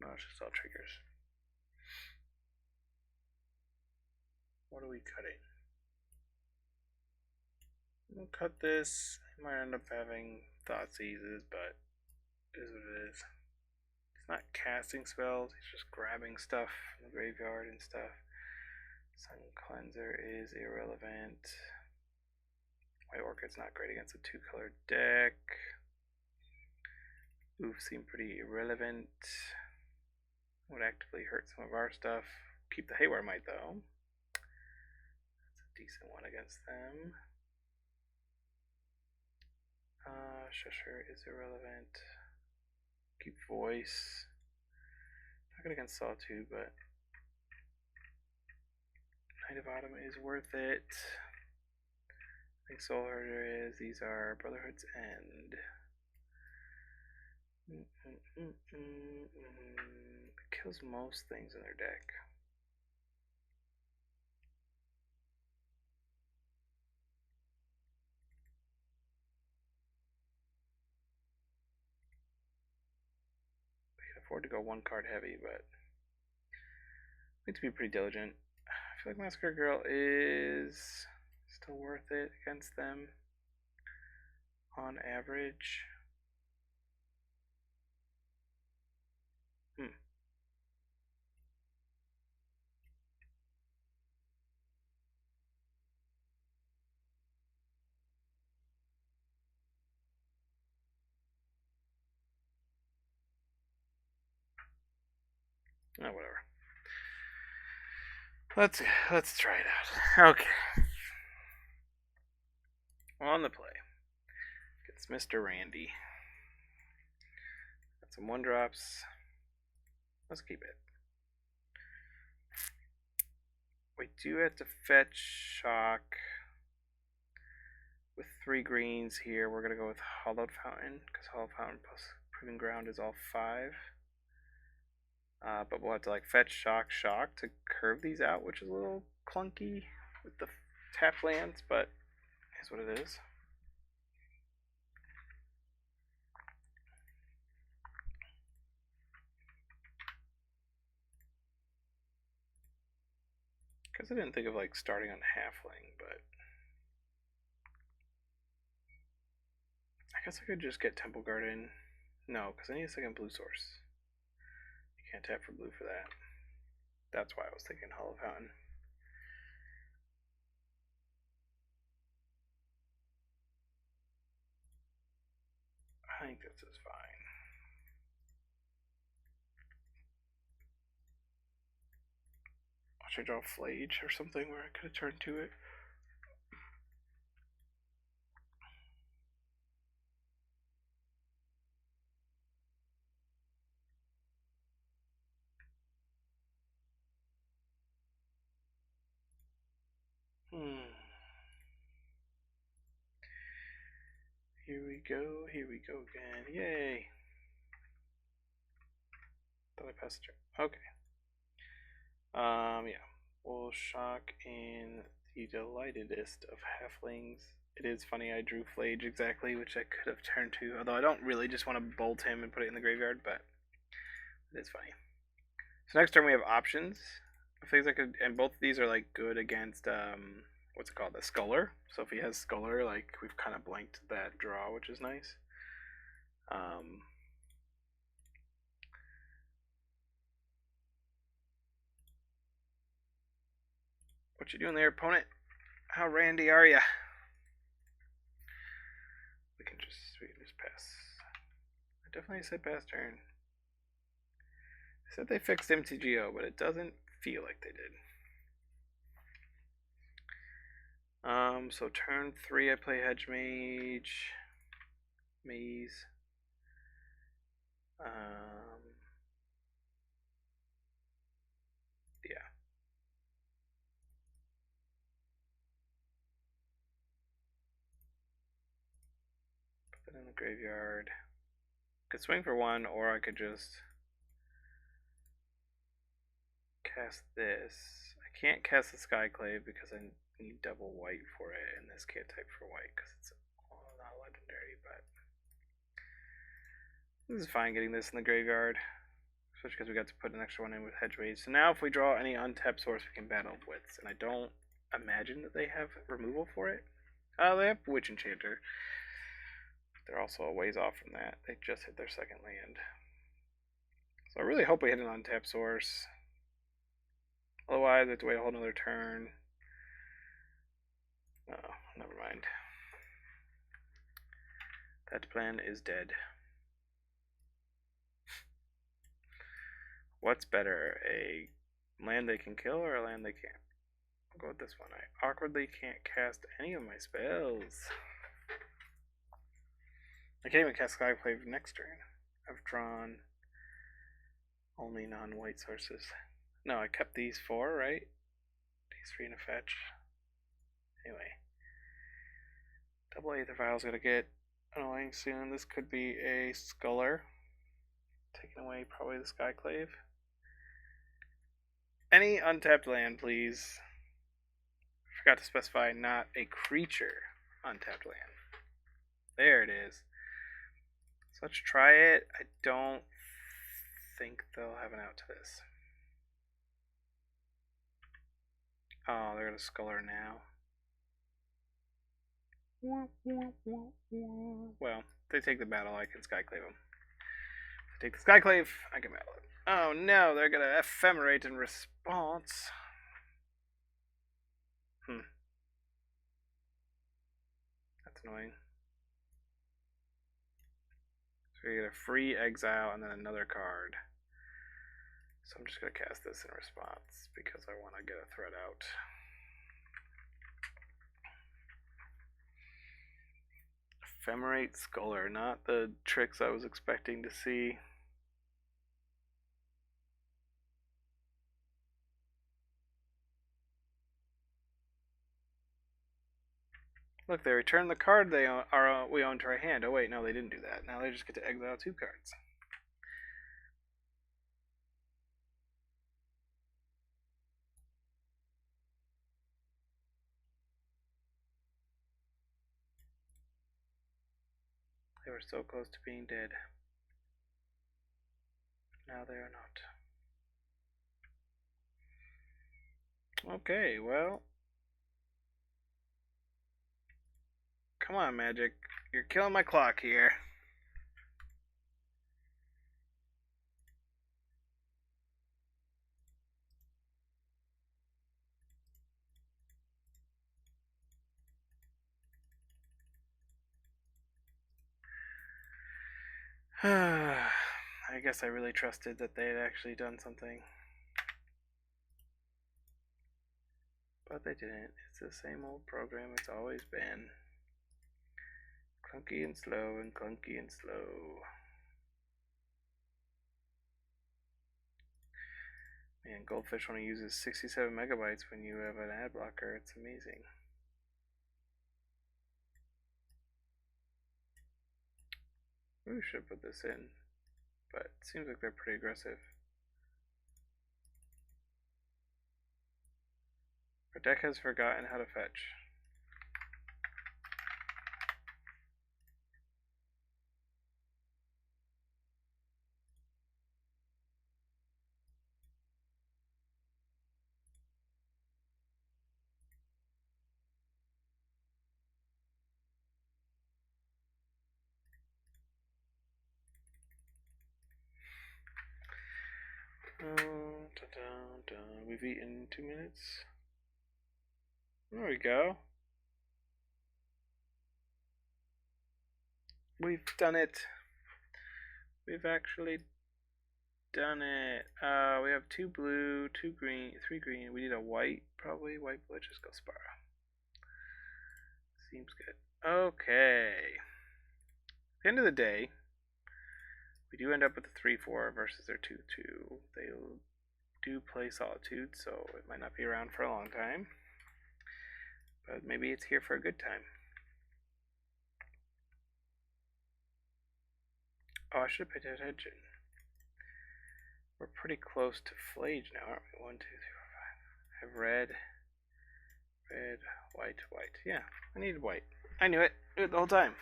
No, it's just all triggers. What are we cutting? We'll cut this. I might end up having thought seizes, but it is what it is. He's not casting spells, he's just grabbing stuff from the graveyard and stuff. Sun Cleanser is irrelevant. White Orchid's not great against a 2-color deck. Oof seemed pretty irrelevant. Would actively hurt some of our stuff. Keep the Haywire Might though. That's a decent one against them. Shusher is irrelevant. Keep Voice. Not good against Sawtooth, but Knight of Autumn is worth it. I think Soul Herder is. These are Brotherhood's End. It kills most things in their deck. We can afford to go 1 card heavy, but need to be pretty diligent. I feel like Massacre Girl is still worth it against them on average. Oh, whatever. Let's try it out. Okay. On the play. It's Mr. Randy. Got some 1-drops. Let's keep it. We do have to fetch Shock with 3 greens here. We're going to go with Hollowed Fountain, because Hollowed Fountain plus Proving Ground is all 5. But we'll have to like fetch Shock to curve these out, which is a little clunky with the tap lands, but is what it is. Because I didn't think of like starting on Halfling, but I guess I could just get Temple Garden. No, because I need a second blue source. You can't tap for blue for that. That's why I was thinking Hollow Fountain. I think this is fine. Should I draw Flage or something where I could have turned to it? Here we go again. Yay! Thought I passed it. Okay. Yeah. We'll Shock in the delightedest of halflings. It is funny I drew Flage exactly, which I could have turned to, although I don't really just want to bolt him and put it in the graveyard, but it is funny. So next turn we have options. Things I could, and both of these are like good against what's it called, the Sculler. So if he has Sculler, like we've kind of blanked that draw, which is nice. What you doing there, opponent? How randy are ya? We can just pass. I definitely said pass turn. I said they fixed MTGO, but it doesn't feel like they did. So turn 3 I play Hedge Mage. Maze. in the graveyard. Could swing for one, or I could just cast this. I can't cast the Skyclave because I need double white for it, and this can't type for white because it's not legendary, but this is fine getting this in the graveyard, especially because we got to put an extra one in with Hedge Rage. So now if we draw any untapped source, we can Battle of Wits, and I don't imagine that they have removal for it. They have Witch Enchanter. They're also a ways off from that. They just hit their second land. So I really hope we hit an untapped source. Otherwise, I have to wait a whole another turn. Oh, never mind. That plan is dead. What's better, a land they can kill or a land they can't? I'll go with this one. I awkwardly can't cast any of my spells. I can't even cast Skyclave next turn. I've drawn only non-white sources. No, I kept these four, right? These three and a fetch. Anyway. Double Aether Vial's gonna get annoying soon. This could be a Sculler. Taking away probably the Skyclave. Any untapped land, please. I forgot to specify not a creature untapped land. There it is. So let's try it. I don't think they'll have an out to this. Oh, they're gonna Sculler now. Well, if they take the battle, I can Skyclave them. If they take the Skyclave, I can battle it. Oh no, they're gonna ephemerate in response. That's annoying. So you get a free exile and then another card. So I'm just gonna cast this in response because I want to get a threat out. Ephemerate Sculler, not the tricks I was expecting to see. Look, they returned the card we own to our hand. Oh wait, no, they didn't do that. Now they just get to exile 2 cards. They were so close to being dead. Now they are not. Okay, well. Come on, Magic. You're killing my clock here. I guess I really trusted that they had actually done something. But they didn't. It's the same old program it's always been. Clunky and slow and clunky and slow. Man, Goldfish only uses 67 megabytes when you have an ad blocker. It's amazing. We should put this in, but it seems like they're pretty aggressive. Our deck has forgotten how to fetch. We've eaten 2 minutes. There we go. We've done it. We've actually done it. We have 2 blue, 2 green, 3 green. We need a white, probably. White, let's just go Spara. Seems good. Okay. At the end of the day, we do end up with a 3-4 versus their 2-2. They do play Solitude, so it might not be around for a long time. But maybe it's here for a good time. Oh, I should have paid attention. We're pretty close to Flage now, aren't we? 1, 2, 3, 4, 5. Have red, white, white. Yeah, I needed white. I knew it. Knew it the whole time.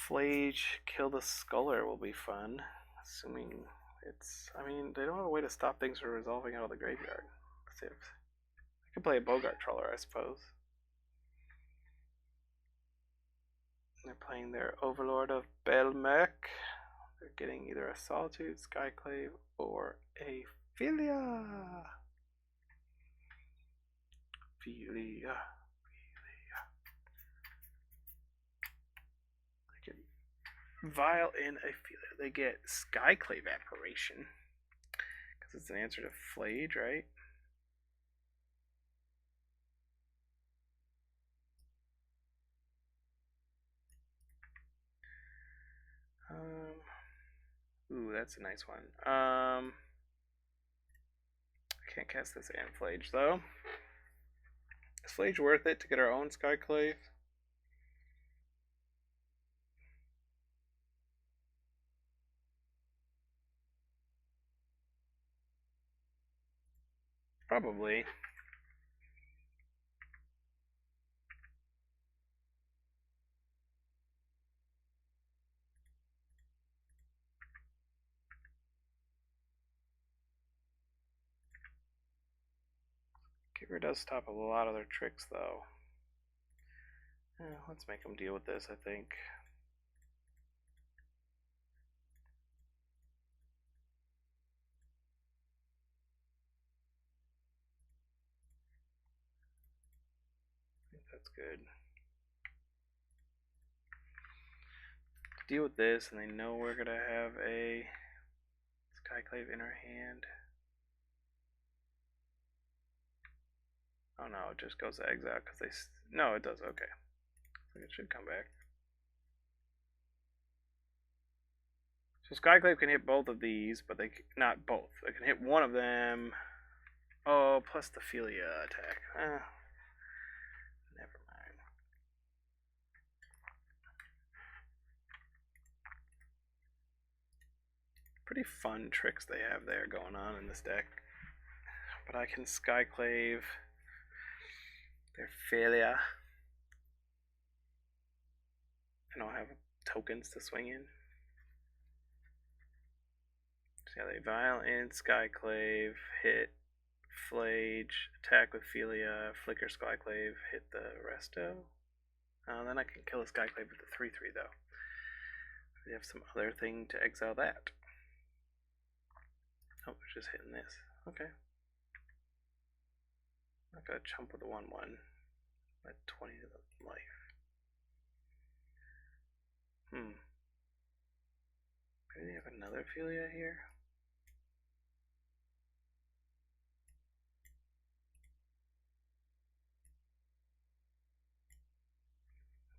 Flage, kill the Sculler will be fun. Assuming it's... I mean, they don't have a way to stop things from resolving out of the graveyard. Let's see if... I could play a Bogart Trawler, I suppose. They're playing their Overlord of Belmec. They're getting either a Solitude, Skyclave, or a Phelia. Phelia. They can vial in a Phelia. They get Skyclave Apparition. Because it's an answer to Flage, right? Ooh, that's a nice one. I can't cast this and Flage, though. Is Flage worth it to get our own Skyclave? Probably. Giver does stop a lot of their tricks, though. Let's make them deal with this, I think. I think that's good. Deal with this, and they know we're going to have a Skyclave in our hand. Oh no, it just goes to exile because they... No, it does, okay. So it should come back. So Skyclave can hit both of these, but they... Not both. They can hit one of them. Oh, plus the Phelia attack. Never mind. Pretty fun tricks they have there going on in this deck. But I can Skyclave their Phelia. And I'll have tokens to swing in. So yeah, they Vial in, Skyclave, hit, Flage, attack with Phelia, flicker Skyclave, hit the resto. Then I can kill a Skyclave with the 3/3 though. We have some other thing to exile that. Oh, we're just hitting this. Okay. Not gonna chump with the 1/1. At 20 to the life. Maybe they have another Phelia here.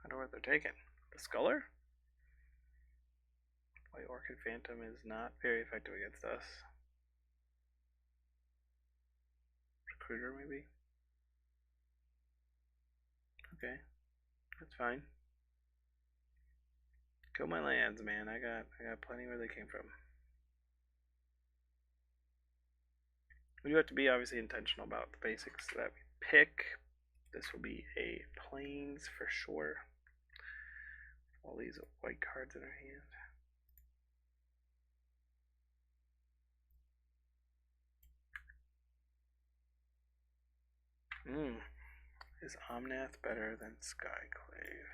I don't know what they're taking. The Sculler? White Orchid Phantom is not very effective against us. Recruiter, maybe? Okay, that's fine. Kill my lands, man. I got plenty where they came from. We do have to be obviously intentional about the basics that we pick. This will be a plains for sure. All these white cards in our hand. Is Omnath better than Skyclave?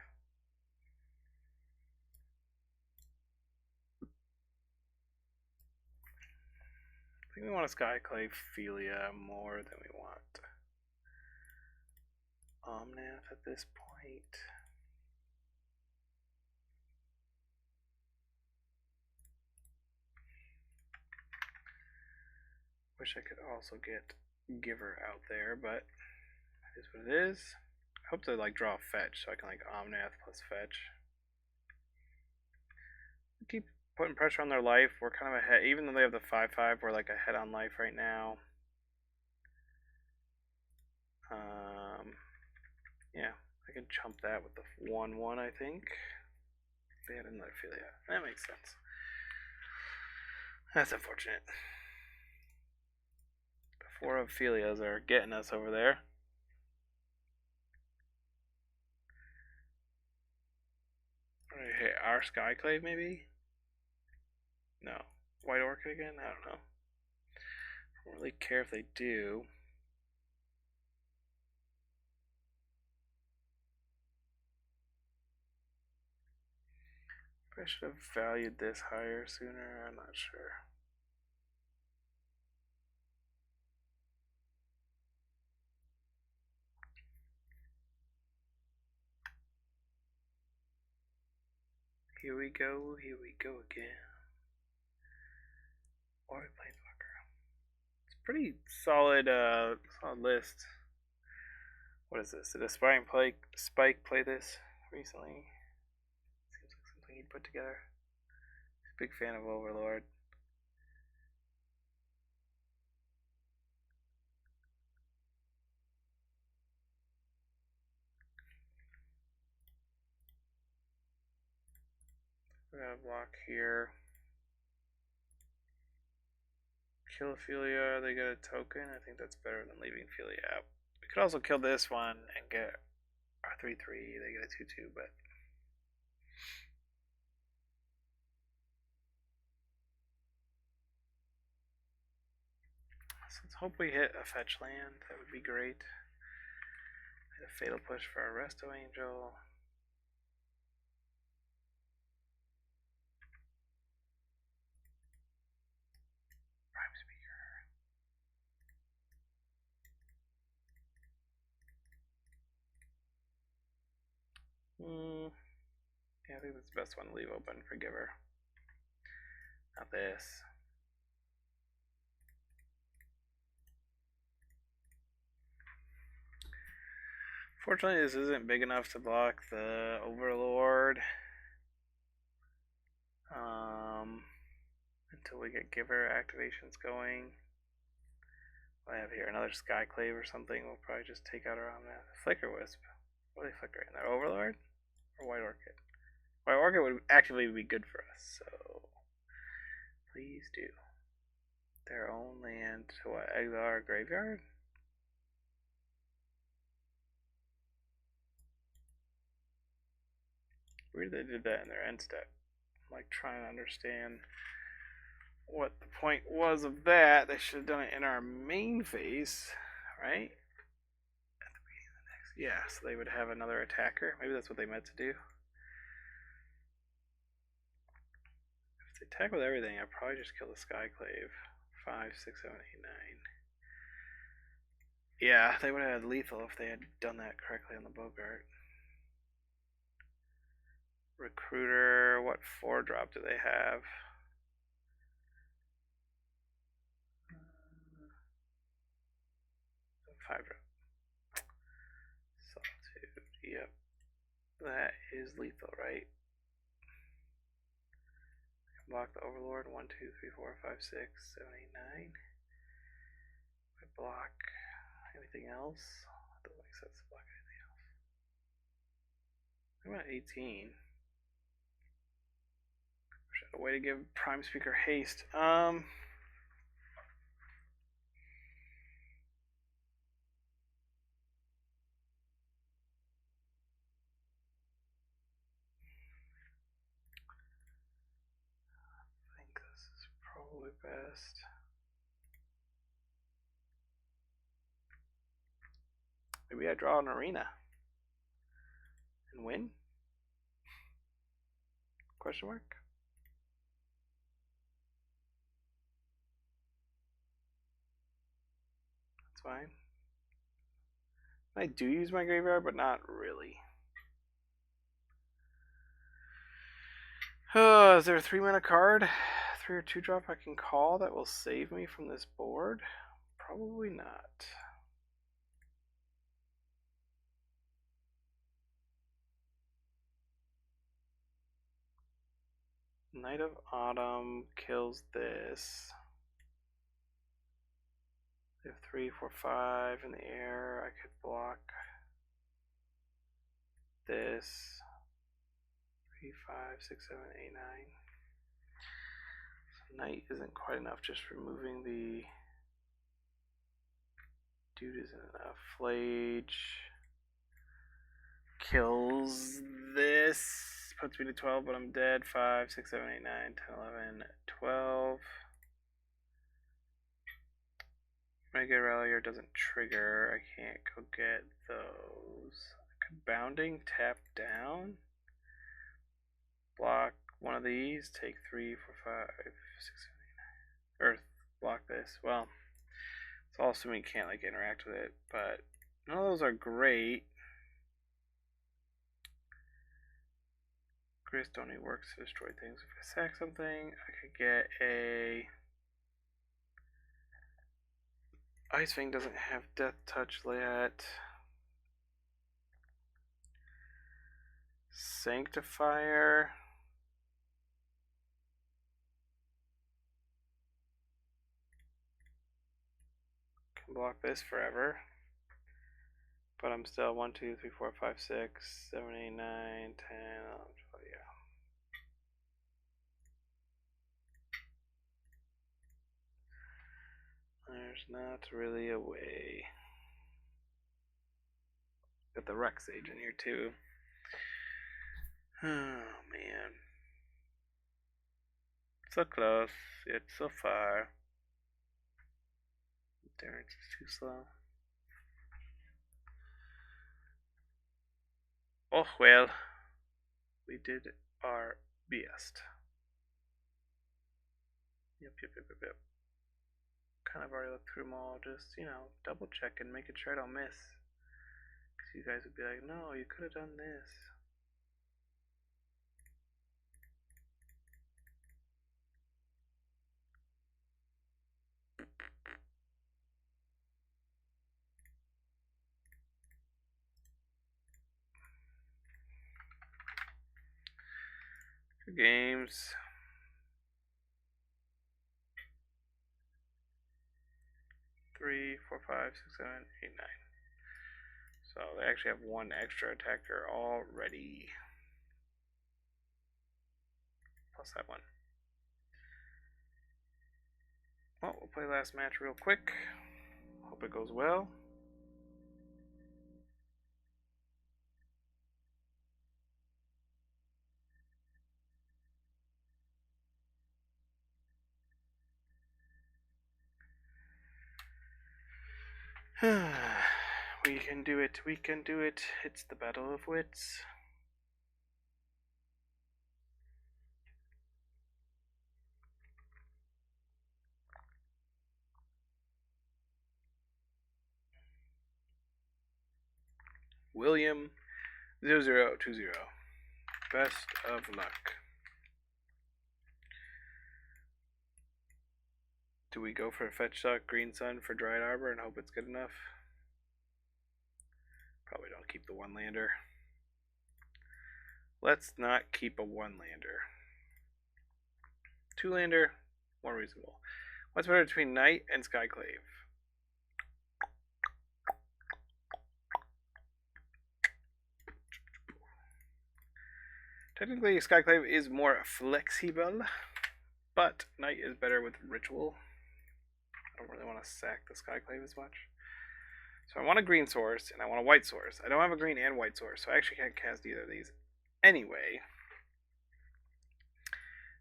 I think we want a Skyclave Phelia more than we want Omnath at this point. Wish I could also get Giver out there, but it is what it is. I hope to like draw a fetch so I can like Omnath plus fetch. Keep putting pressure on their life. We're kind of ahead, even though they have the 5/5. We're like ahead on life right now. Yeah, I can chump that with the 1/1. I think. They had another Phelia. That makes sense. That's unfortunate. The 4 of Phelias are getting us over there. Hit our Skyclave, maybe? No. White Orchid again? I don't know. I don't really care if they do. I should have valued this higher sooner. I'm not sure. Here we go again. Or Planeswalker. It's a pretty solid, solid list. What is this? Did Aspiring Spike play this recently? Seems like something he'd put together. He's a big fan of Overlord. We're gonna block here. Kill Phelia, they get a token. I think that's better than leaving Phelia out. We could also kill this one and get our 3/3. They get a 2/2, but so let's hope we hit a fetch land. That would be great. A fatal push for our Resto Angel. Prime Speaker. Yeah, I think that's the best one to leave open for Giver. Not this. Fortunately, this isn't big enough to block the Overlord. Until we get Giver activations going. I have here another Skyclave or something. We'll probably just take out our Flicker Wisp. What are they flickering? Their Overlord or White Orchid? White Orchid would actually be good for us, so please do. Their own land to what? Exile our graveyard? Weird they did that in their end step. I'm like trying to understand what the point was of that. They should have done it in our main phase, right? At the beginning of the next. Yeah, so they would have another attacker. Maybe that's what they meant to do. If they attack with everything, I'd probably just kill the Skyclave. 5, 6, 7, 8, 9. Yeah, they would have had lethal if they had done that correctly on the Bogart. Recruiter, what 4-drop do they have? Five-drop. Solitude, yep. That is lethal, right? Block the Overlord. 1, 2, 3, 4, 5, 6, 7, 8, 9. I block anything else? That doesn't make sense to block anything else. I'm at 18. A way to give Prime Speaker haste. I think this is probably best. Maybe I draw an arena and win? Question mark? That's fine. I do use my graveyard, but not really. Is there a 3-mana card? 3 or 2-drop I can call that will save me from this board? Probably not. Knight of Autumn kills this. They have 3, 4, 5 in the air. I could block this. 3, 5, 6, 7, 8, 9. So knight isn't quite enough. Just removing the dude isn't enough. Flage kills this. Puts me to 12, but I'm dead. 5, 6, 7, 8, 9, 10, 11, 12. Mega Rallier doesn't trigger. I can't go get those. I could Bounding, tap down. Block one of these. Take 3, 4, 5, 6, 7, 8, 9. Earth. Block this. Well, it's all assuming you can't like interact with it, but none of those are great. Grist only works to destroy things. If I sack something, I could get a Ice Fang doesn't have Death Touch yet. Sanctifier. Can block this forever. But I'm still 1, 2, 3, 4, 5, 6, 7, 8, 9, 10, 11, 12, yeah. There's not really a way. Got the Rex Sage in here too. Oh man. So close, yet so far. Endurance is too slow. Oh well. We did our best. Yep. Kind of already looked through them all, just, double check and making sure I don't miss. Because you guys would be like, no, you could have done this. Good games. Three, 4, 5, 6, 7, 8, 9. So they actually have one extra attacker already. Plus that one. Well, we'll play last match real quick. Hope it goes well. We can do it, we can do it. It's the Battle of Wits. William 0020. Best of luck. Do we go for a fetch suck, Green Sun for Dried Arbor and hope it's good enough? Probably don't keep the one lander. Let's not keep a one lander. Two lander, more reasonable. What's better between Knight and Skyclave? Technically, Skyclave is more flexible, but Knight is better with Ritual. I don't really want to sack the Skyclave as much. So I want a green source, and I want a white source. I don't have a green and white source, so I actually can't cast either of these. Anyway.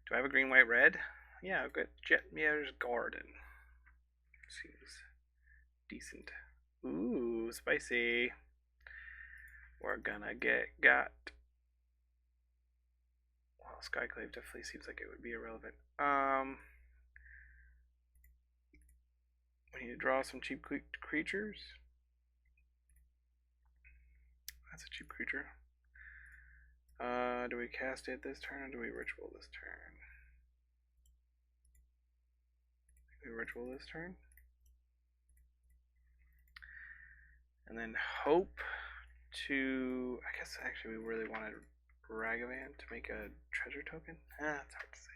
Do I have a green, white, red? Yeah, I've got Jetmir's Garden. Seems decent. Ooh, spicy. We're gonna got. Well, Skyclave definitely seems like it would be irrelevant. We need to draw some cheap creatures. That's a cheap creature. Do we cast it this turn or do we ritual this turn? We ritual this turn. And then hope to, I guess actually we really wanted Ragavan to make a treasure token. It's hard to say.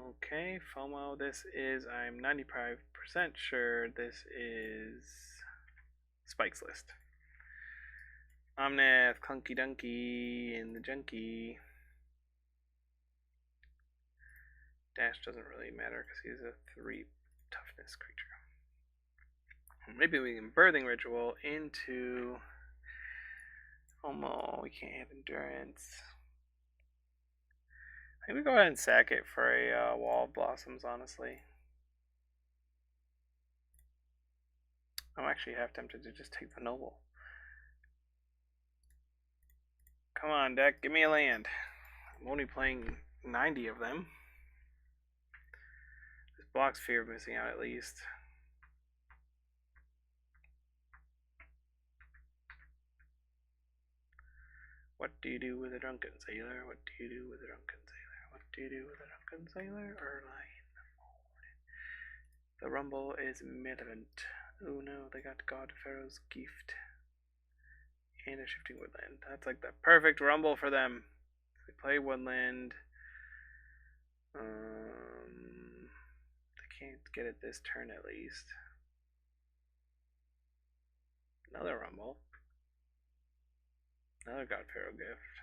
Okay, FOMO. This is, I'm 95% sure this is Spike's list. Omnath, Clunky Dunky, and the Junkie. Dash doesn't really matter because he's a 3 toughness creature. Maybe we can Birthing Ritual into FOMO. We can't have Endurance. I think we go ahead and sack it for a Wall of Blossoms, honestly. I'm actually half tempted to just take the Noble. Come on, deck, give me a land. I'm only playing 90 of them. This blocks fear of missing out at least. What do you do with a drunken sailor? What do you do with a drunken sailor? What do you do with a drunken sailor? Early in the morning. The rumble is militant. Oh no, they got God Pharaoh's gift. And a shifting woodland. That's like the perfect rumble for them. They play woodland. They can't get it this turn at least. Another rumble. Another God Pharaoh gift.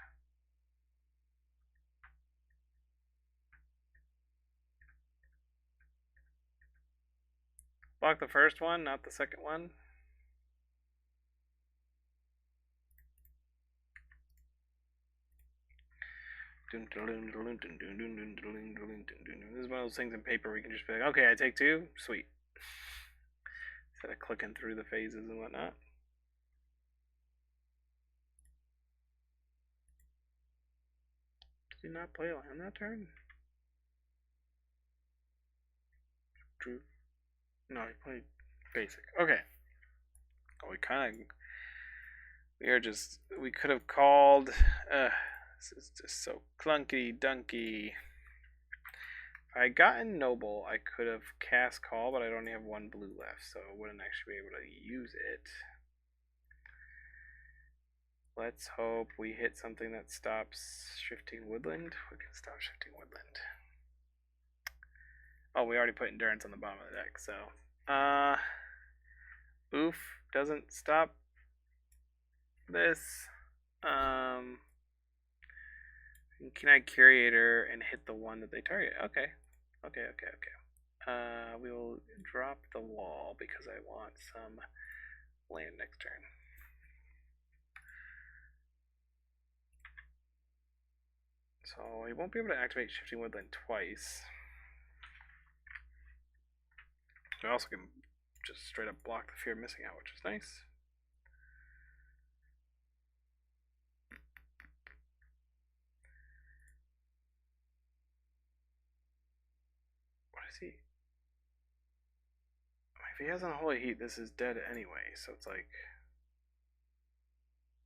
Block the first one, not the second one. This is one of those things in paper we can just be like, okay, I take 2, sweet. Instead of clicking through the phases and whatnot. Did he not play land that turn? True. No, he played basic. Okay. Oh, we could have called, this is just so clunky dunky. If I had gotten Noble, I could have cast Call, but I only have 1 blue left, so I wouldn't actually be able to use it. Let's hope we hit something that stops Shifting Woodland. We can stop Shifting Woodland. Oh, we already put Endurance on the bottom of the deck, so. Oof doesn't stop this. Can I Curator and hit the one that they target? Okay. We will drop the wall because I want some land next turn. So he won't be able to activate Shifting Woodland twice. I also can just straight up block the fear of missing out, which is nice. What is he? If he has Unholy Heat, this is dead anyway, so it's like,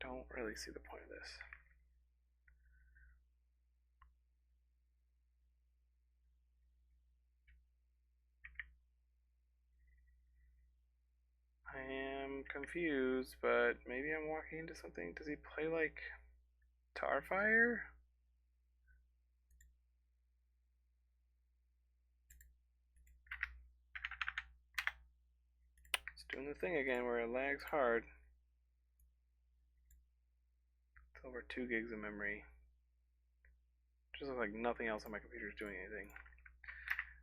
don't really see the point of this. I am confused, but maybe I'm walking into something. Does he play like Tarfire? It's doing the thing again where it lags hard. It's over 2 gigs of memory. Just looks like nothing else on my computer is doing anything.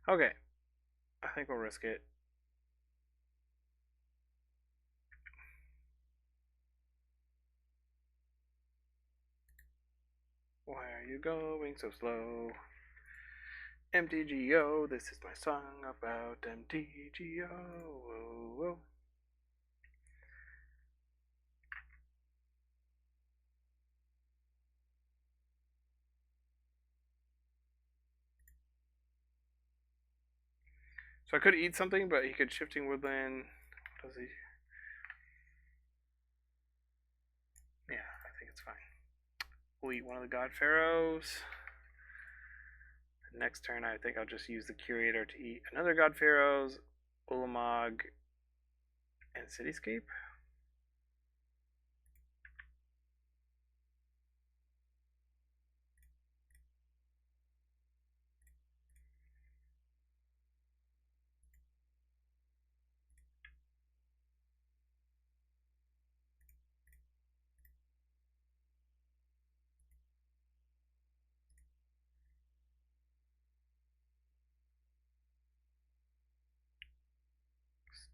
Okay, I think we'll risk it. Why are you going so slow? MTGO, this is my song about MTGO. Whoa, whoa. So I could eat something, but he could Shifting Woodland. What does he? Yeah, I think it's fine. We'll eat one of the God Pharaohs. Next turn, I think I'll just use the Curator to eat another God Pharaohs, Ulamog, and Cityscape.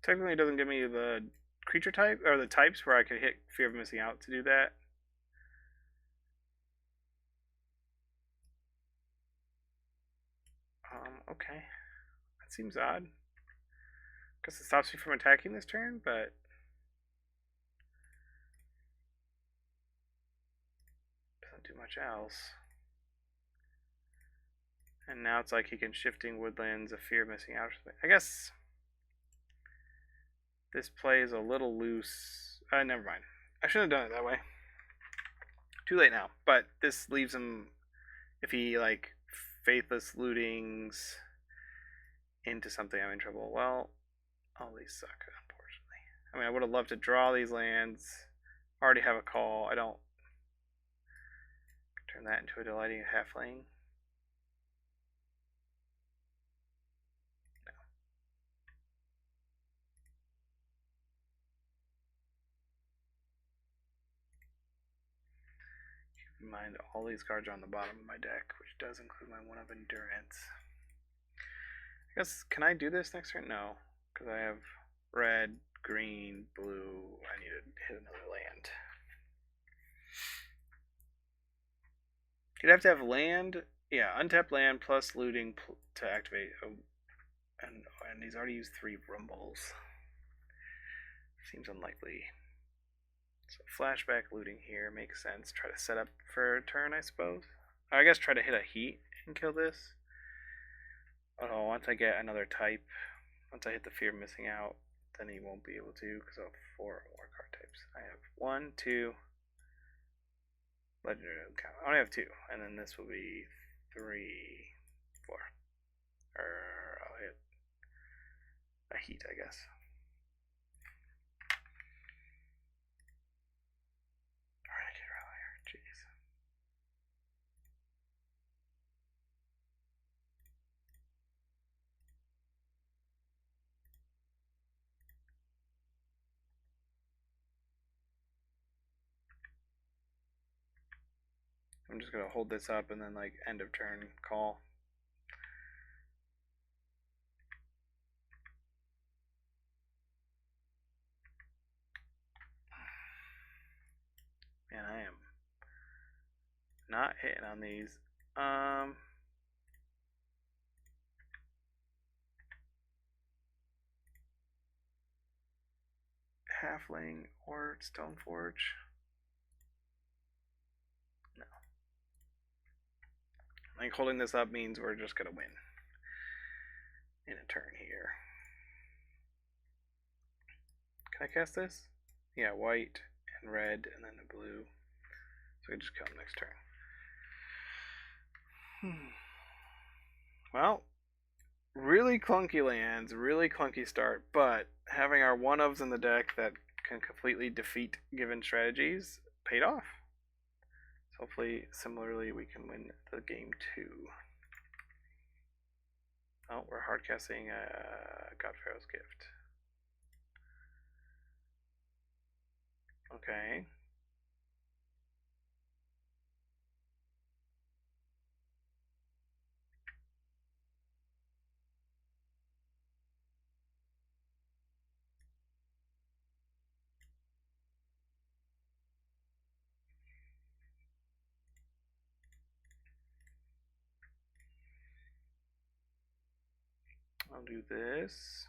Technically, it doesn't give me the creature type or the types where I could hit Fear of Missing Out to do that. Okay. That seems odd. Guess it stops me from attacking this turn, but doesn't do much else. And now it's like he can Shifting Woodlands, a Fear of Missing Out or something. I guess this play is a little loose. Never mind. I should have done it that way. Too late now. But this leaves him, if he like Faithless Lootings into something, I'm in trouble. Well, all these suck, unfortunately. I mean, I would have loved to draw these lands. Already have a call. I don't turn that into a Delighting Halfling. No. Keep in mind, all these cards are on the bottom of my deck, which does include my one of Endurance. I guess, can I do this next turn? No, because I have red, green, blue. I need to hit another land. You'd have to have land, yeah, untapped land plus looting to activate. Oh, and he's already used 3 rumbles. Seems unlikely. So flashback looting here makes sense. Try to set up for a turn, I suppose. I guess try to hit a heat and kill this. Oh, once I get another type, once I hit the Fear of Missing Out, then he won't be able to because I'll have 4 more card types. I have 1, 2, legendary. I only have 2, and then this will be 3, 4. Or I'll hit a heat, I guess. Eradicate earlier, jeez. I'm just gonna hold this up and then like end of turn call. Man, I am not hitting on these. Halfling or Stoneforge? No. I think holding this up means we're just gonna win in a turn here. Can I cast this? Yeah, white and red and then the blue. So we just kill him next turn. Well, really clunky lands, really clunky start, but having our one-ofs in the deck that can completely defeat given strategies paid off. So hopefully, similarly, we can win the game 2. Oh, we're hardcasting God Pharaoh's Gift. Okay. I'll do this.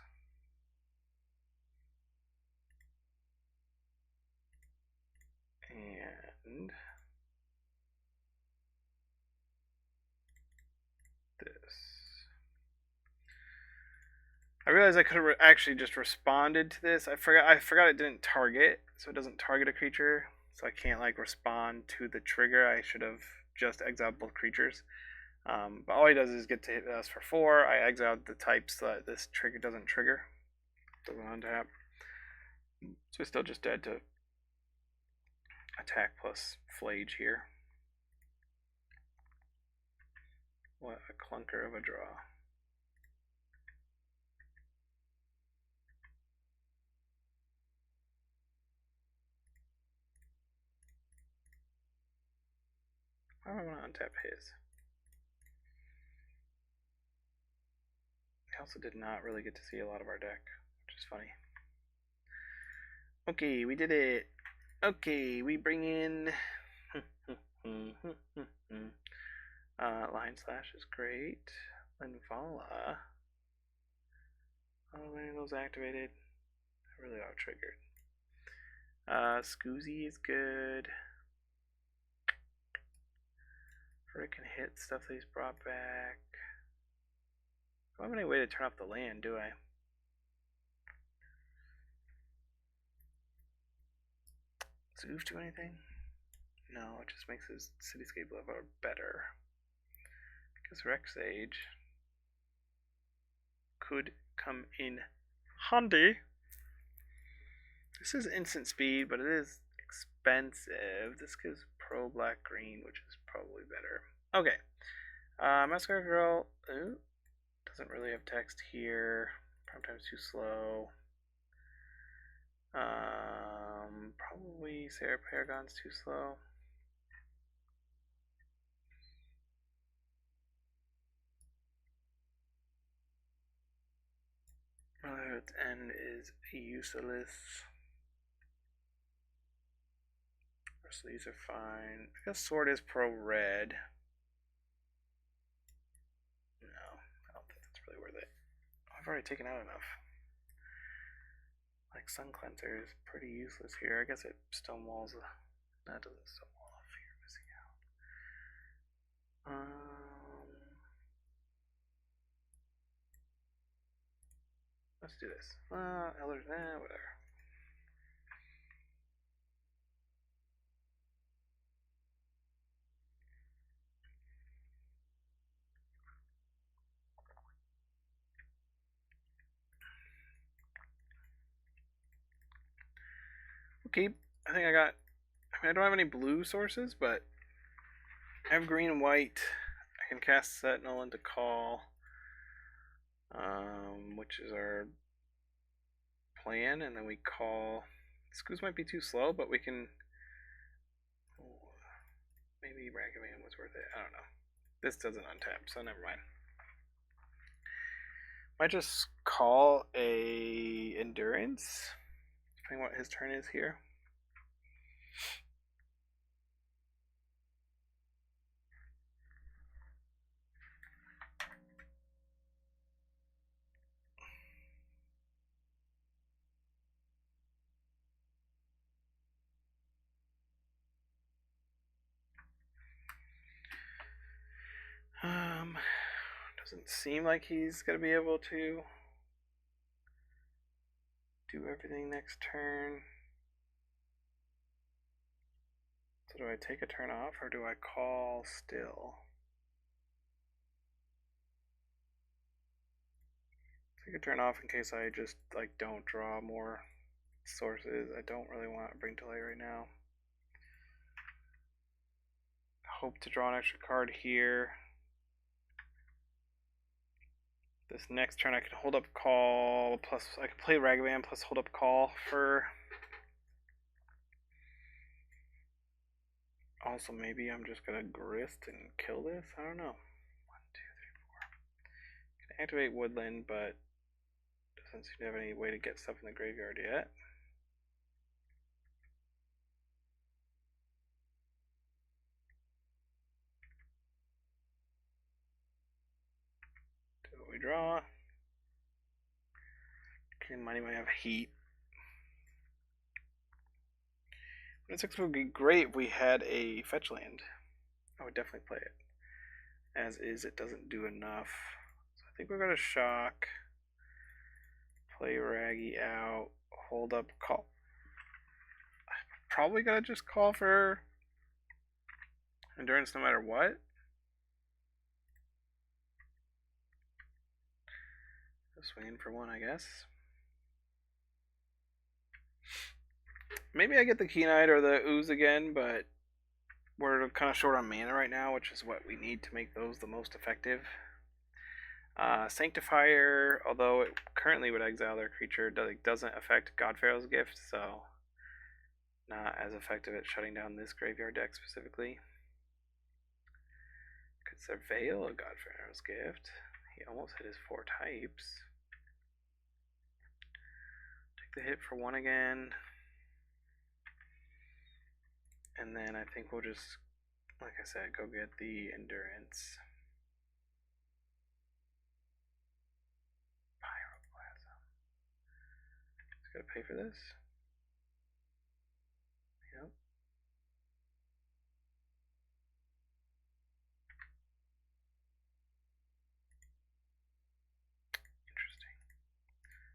And this. I realized I could have actually just responded to this. I forgot it didn't target, so it doesn't target a creature. So I can't like respond to the trigger. I should have just exiled both creatures. But all he does is get to hit us for 4. I exiled the types so that this trigger doesn't trigger. Doesn't untap. So he's still just dead to attack plus flage here. What a clunker of a draw. Why do I want to untap his? I also did not really get to see a lot of our deck, which is funny. Okay, we did it. Okay, we bring in. Line Slash is great. Linvala. Oh, when are those activated? I really are triggered. Scoozy is good. Freaking hit stuff that he's brought back. I don't have any way to turn off the land, do I? Does Oof do anything? No, it just makes his Cityscape level better. Because Rex Age could come in handy. This is instant speed, but it is expensive. This gives pro black green, which is probably better. Okay. Mascara Girl doesn't really have text here. Prime time's too slow. Probably Sarah Paragon's too slow. Brotherhood's End is useless. Rest of these are fine. I guess Sword is pro red. No, I don't think that's really worth it. I've already taken out enough. Like Sun Cleanser is pretty useless here. I guess it stonewalls. That doesn't stonewall off here. Missing out. Let's do this. Whatever. Okay, I think I got. I mean, I don't have any blue sources, but I have green and white. I can cast Sentinel into call, which is our plan, and then we call. Scoos might be too slow, but we can. Maybe Ragavan was worth it. I don't know. This doesn't untap, so never mind. Might just call a Endurance, depending on what his turn is here. Doesn't seem like he's gonna be able to do everything next turn. So do I take a turn off or do I call still? Take a turn off in case I just like don't draw more sources. I don't really want to bring to light right now. Hope to draw an extra card here. This next turn I can hold up call, plus I can play Ragavan plus hold up call for. Also, maybe I'm just gonna grist and kill this. I don't know. 1, 2, 3, 4. Can activate Woodland, but doesn't seem to have any way to get stuff in the graveyard yet. Do what we draw. Okay, money might have heat. But 6 would be great if we had a fetch land. I would definitely play it. As is, it doesn't do enough. So I think we're gonna shock. Play Raggy out. Hold up call. I'm probably gonna just call for Endurance no matter what. Swing in for 1, I guess. Maybe I get the Keen-Eyed or the Ooze again, but we're kind of short on mana right now, which is what we need to make those the most effective. Sanctifier, although it currently would exile their creature, doesn't affect Godpharaoh's Gift, so not as effective at shutting down this graveyard deck specifically. Could Surveil a Godpharaoh's Gift. He almost hit his 4 types. Take the hit for 1 again. And then I think we'll just, like I said, go get the endurance. Pyroclasm. Just gotta pay for this. Yep. Interesting.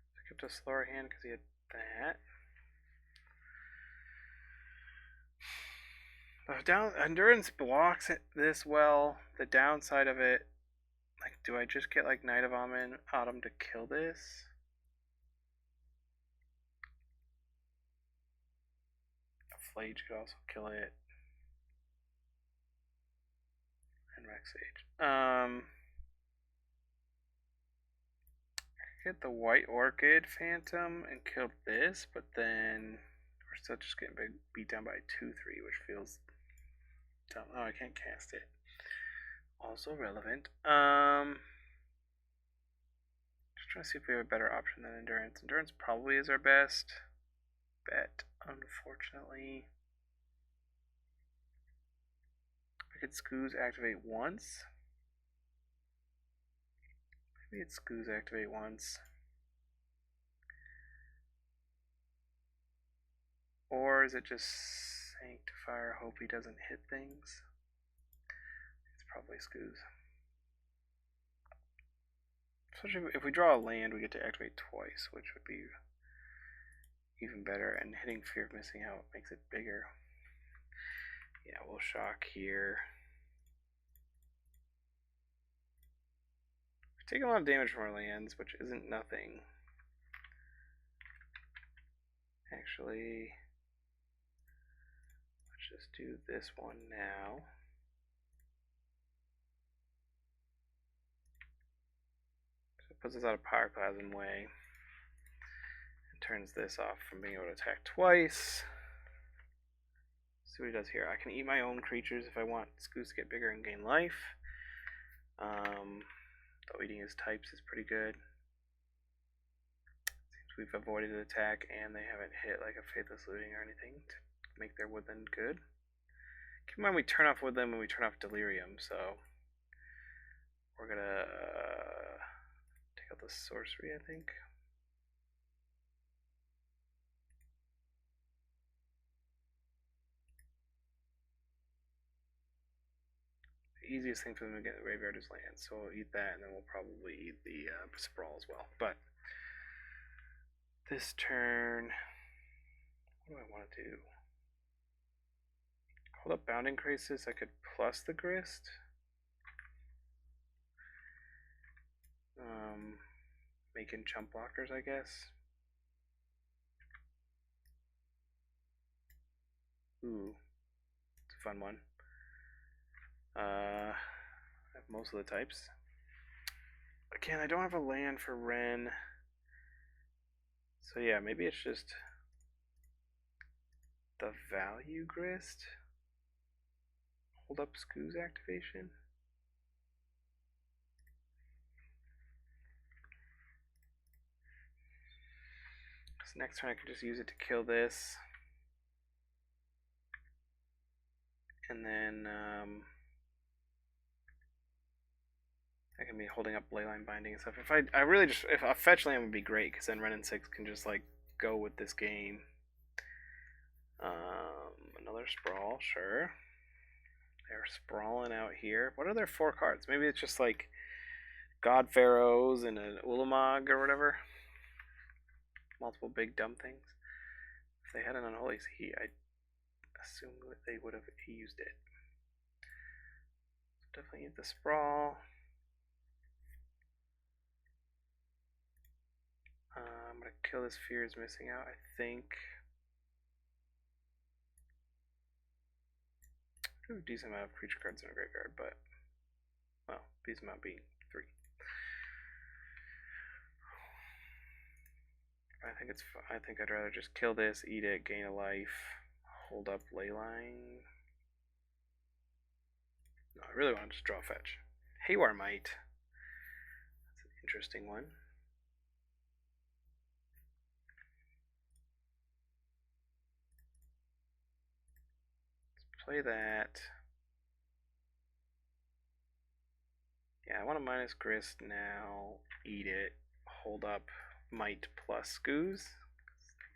So I kept a slower hand because he had that. Endurance blocks this well. The downside of it, like, do I just get like Knight of Autumn to kill this? A Flage could also kill it. And Rex Sage. I could get the White Orchid Phantom and kill this, but then we're still just getting beat down by 2/3, which feels dumb. Oh, I can't cast it. Also relevant. Just trying to see if we have a better option than Endurance. Endurance probably is our best bet, unfortunately. I could Scooz activate once. Maybe it's Scooz activate once. Or is it just Sanctifier, hope he doesn't hit things? It's probably Scooz. Especially if we draw a land, we get to activate twice, which would be even better. And hitting Fear of Missing Out makes it bigger. Yeah, we'll shock here. We're taking a lot of damage from our lands, which isn't nothing. Actually, let's just do this one now. So it puts us out of Pyroclasm way. And turns this off from being able to attack twice. Let's see what he does here. I can eat my own creatures if I want Scooz to get bigger and gain life. Though eating his types is pretty good. Seems we've avoided an attack and they haven't hit like a Faithless Looting or anything to make their woodland good. Keep in mind we turn off woodland when we turn off Delirium, so we're gonna take out the sorcery, I think. The easiest thing for them to get in the graveyard is land, so we'll eat that, and then we'll probably eat the Sprawl as well. But this turn, what do I want to do? Hold up Bounding Crisis, I could plus the Grist. Making chump blockers, I guess. Ooh, it's a fun one. I have most of the types. Again, I don't have a land for Wrenn. So yeah, maybe it's just the value Grist. Hold up Scooz activation. So next turn I can just use it to kill this. And then I can be holding up Leyline Binding and stuff. If a fetch land would be great, because then Wrenn and 6 can just like go with this game. Another Sprawl, sure. They're sprawling out here. What are their 4 cards? Maybe it's just like God Pharaohs and an Ulamog or whatever. Multiple big dumb things. If they had an Unholy Heat, I assume that they would have used it. Definitely need the Sprawl. I'm going to kill this Fear is Missing Out, I think. I have a decent amount of creature cards in a graveyard, but, well, decent amount being 3. I think I'd rather just kill this, eat it, gain a life, hold up Leyline. No, I really want to just draw a fetch. Haywire Might. That's an interesting one. play that. Yeah, I want to minus Grist now, eat it, hold up Might plus Scoos.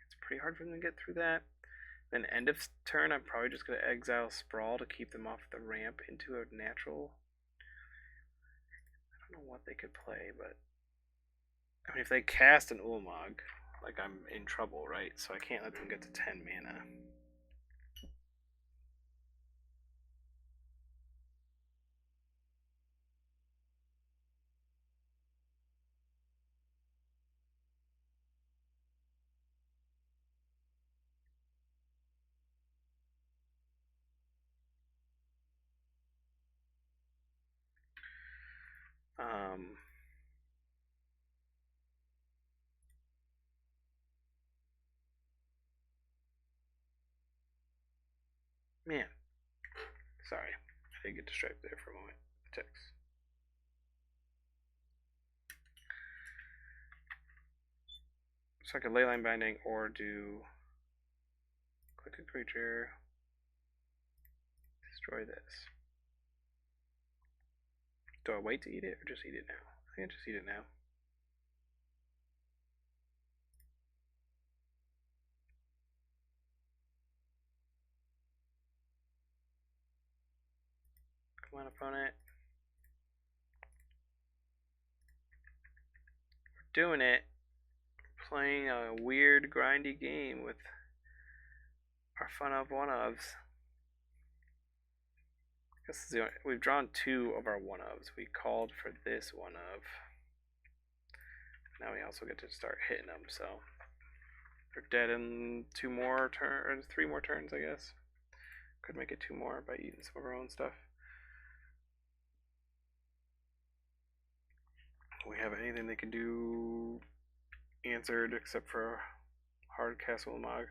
It's pretty hard for them to get through that. Then end of turn, I'm probably just going to exile Sprawl to keep them off the ramp into a natural. I don't know what they could play, but I mean, if they cast an Ulamog, like, I'm in trouble, right? So I can't let them get to 10 mana. Man, sorry, I did get distracted there for a moment. Text. So I could Leyline Binding or do click a creature, destroy this. Do I wait to eat it or just eat it now? I think I just eat it now. Come on, opponent. We're doing it. Playing a weird, grindy game with our fun of one-ofs. We've drawn 2 of our one-ofs. We called for this one-of. Now we also get to start hitting them, so they're dead in 2 more turns, 3 more turns, I guess. Could make it 2 more by eating some of our own stuff. We have anything they can do answered except for hard Castle Ulamog.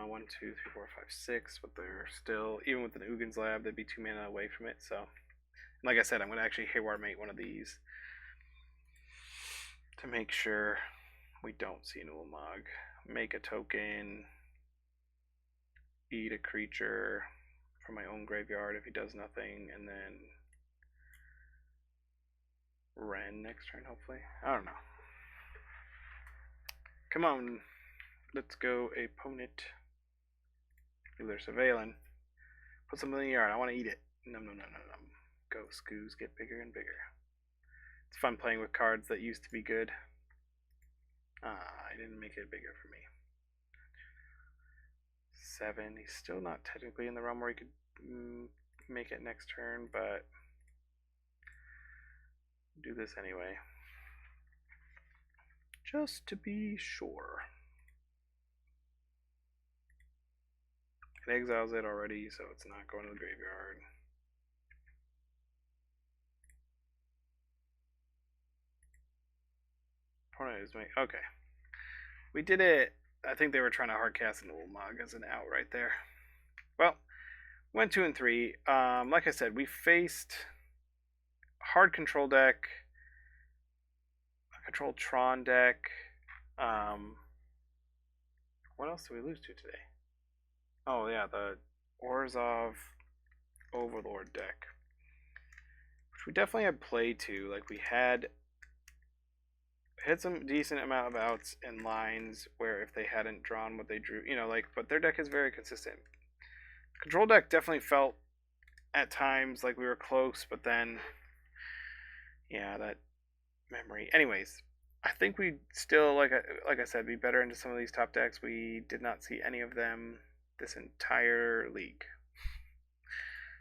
One, two, three, four, five, six, but they're still, even with an Ugin's Lab, they'd be 2 mana away from it. So, like I said, I'm going to actually Haywire Mate one of these to make sure we don't see an Ulamog. Make a token, eat a creature from my own graveyard if he does nothing, and then Ren next turn, hopefully. I don't know. Come on, let's go, opponent. Ooh, they're surveilling. Put something in the yard. I want to eat it. No. Go, Scoos, get bigger and bigger. It's fun playing with cards that used to be good. I didn't make it bigger for me. 7. He's still not technically in the realm where he could make it next turn, but do this anyway. Just to be sure. It exiles it already, so it's not going to the graveyard. Opponent is making. Okay. We did it. I think they were trying to hardcast an Ulamog as an out right there. Well, went 2 and 3. Like I said, we faced hard control deck, a control Tron deck. What else did we lose to today? Oh yeah, the Orzhov Overlord deck, which we definitely had play to. Like, we had some decent amount of outs and lines where if they hadn't drawn what they drew, but their deck is very consistent. Control deck definitely felt at times like we were close, but then, yeah, that memory. Anyways, I think we still, like I said, be better into some of these top decks. We did not see any of them this entire league.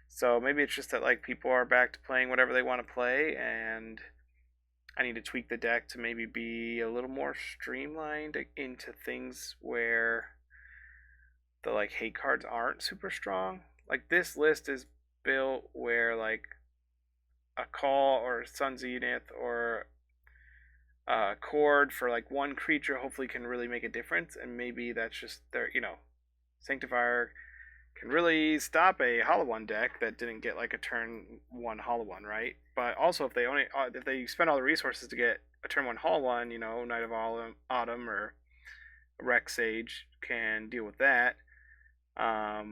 So maybe it's just that, like, people are back to playing whatever they want to play, and I need to tweak the deck to maybe be a little more streamlined into things where the, like, hate cards aren't super strong. Like, this list is built where, like, a Call or Sun Zenith or a Chord for, like, one creature hopefully can really make a difference, and maybe that's just their, Sanctifier can really stop a Hollow One deck that didn't get, like, a turn 1 Hollow One, right? But also, if they spend all the resources to get a turn 1 Hollow One, Night of Autumn or Rex Sage can deal with that. Yeah,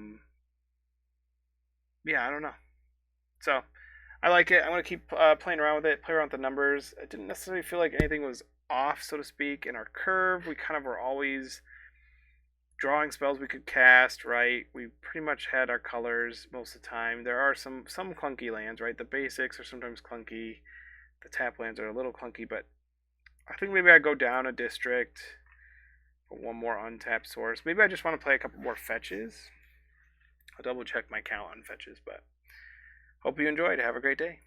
I don't know. So I like it. I'm gonna keep playing around with it, play around with the numbers. I didn't necessarily feel like anything was off, so to speak, in our curve. We kind of were always drawing spells we could cast, right? We pretty much had our colors most of the time. There are some clunky lands, right? The basics are sometimes clunky. The tap lands are a little clunky, but I think maybe I go down a district for one more untapped source. Maybe I just want to play a couple more fetches. I'll double check my count on fetches, but hope you enjoyed. Have a great day.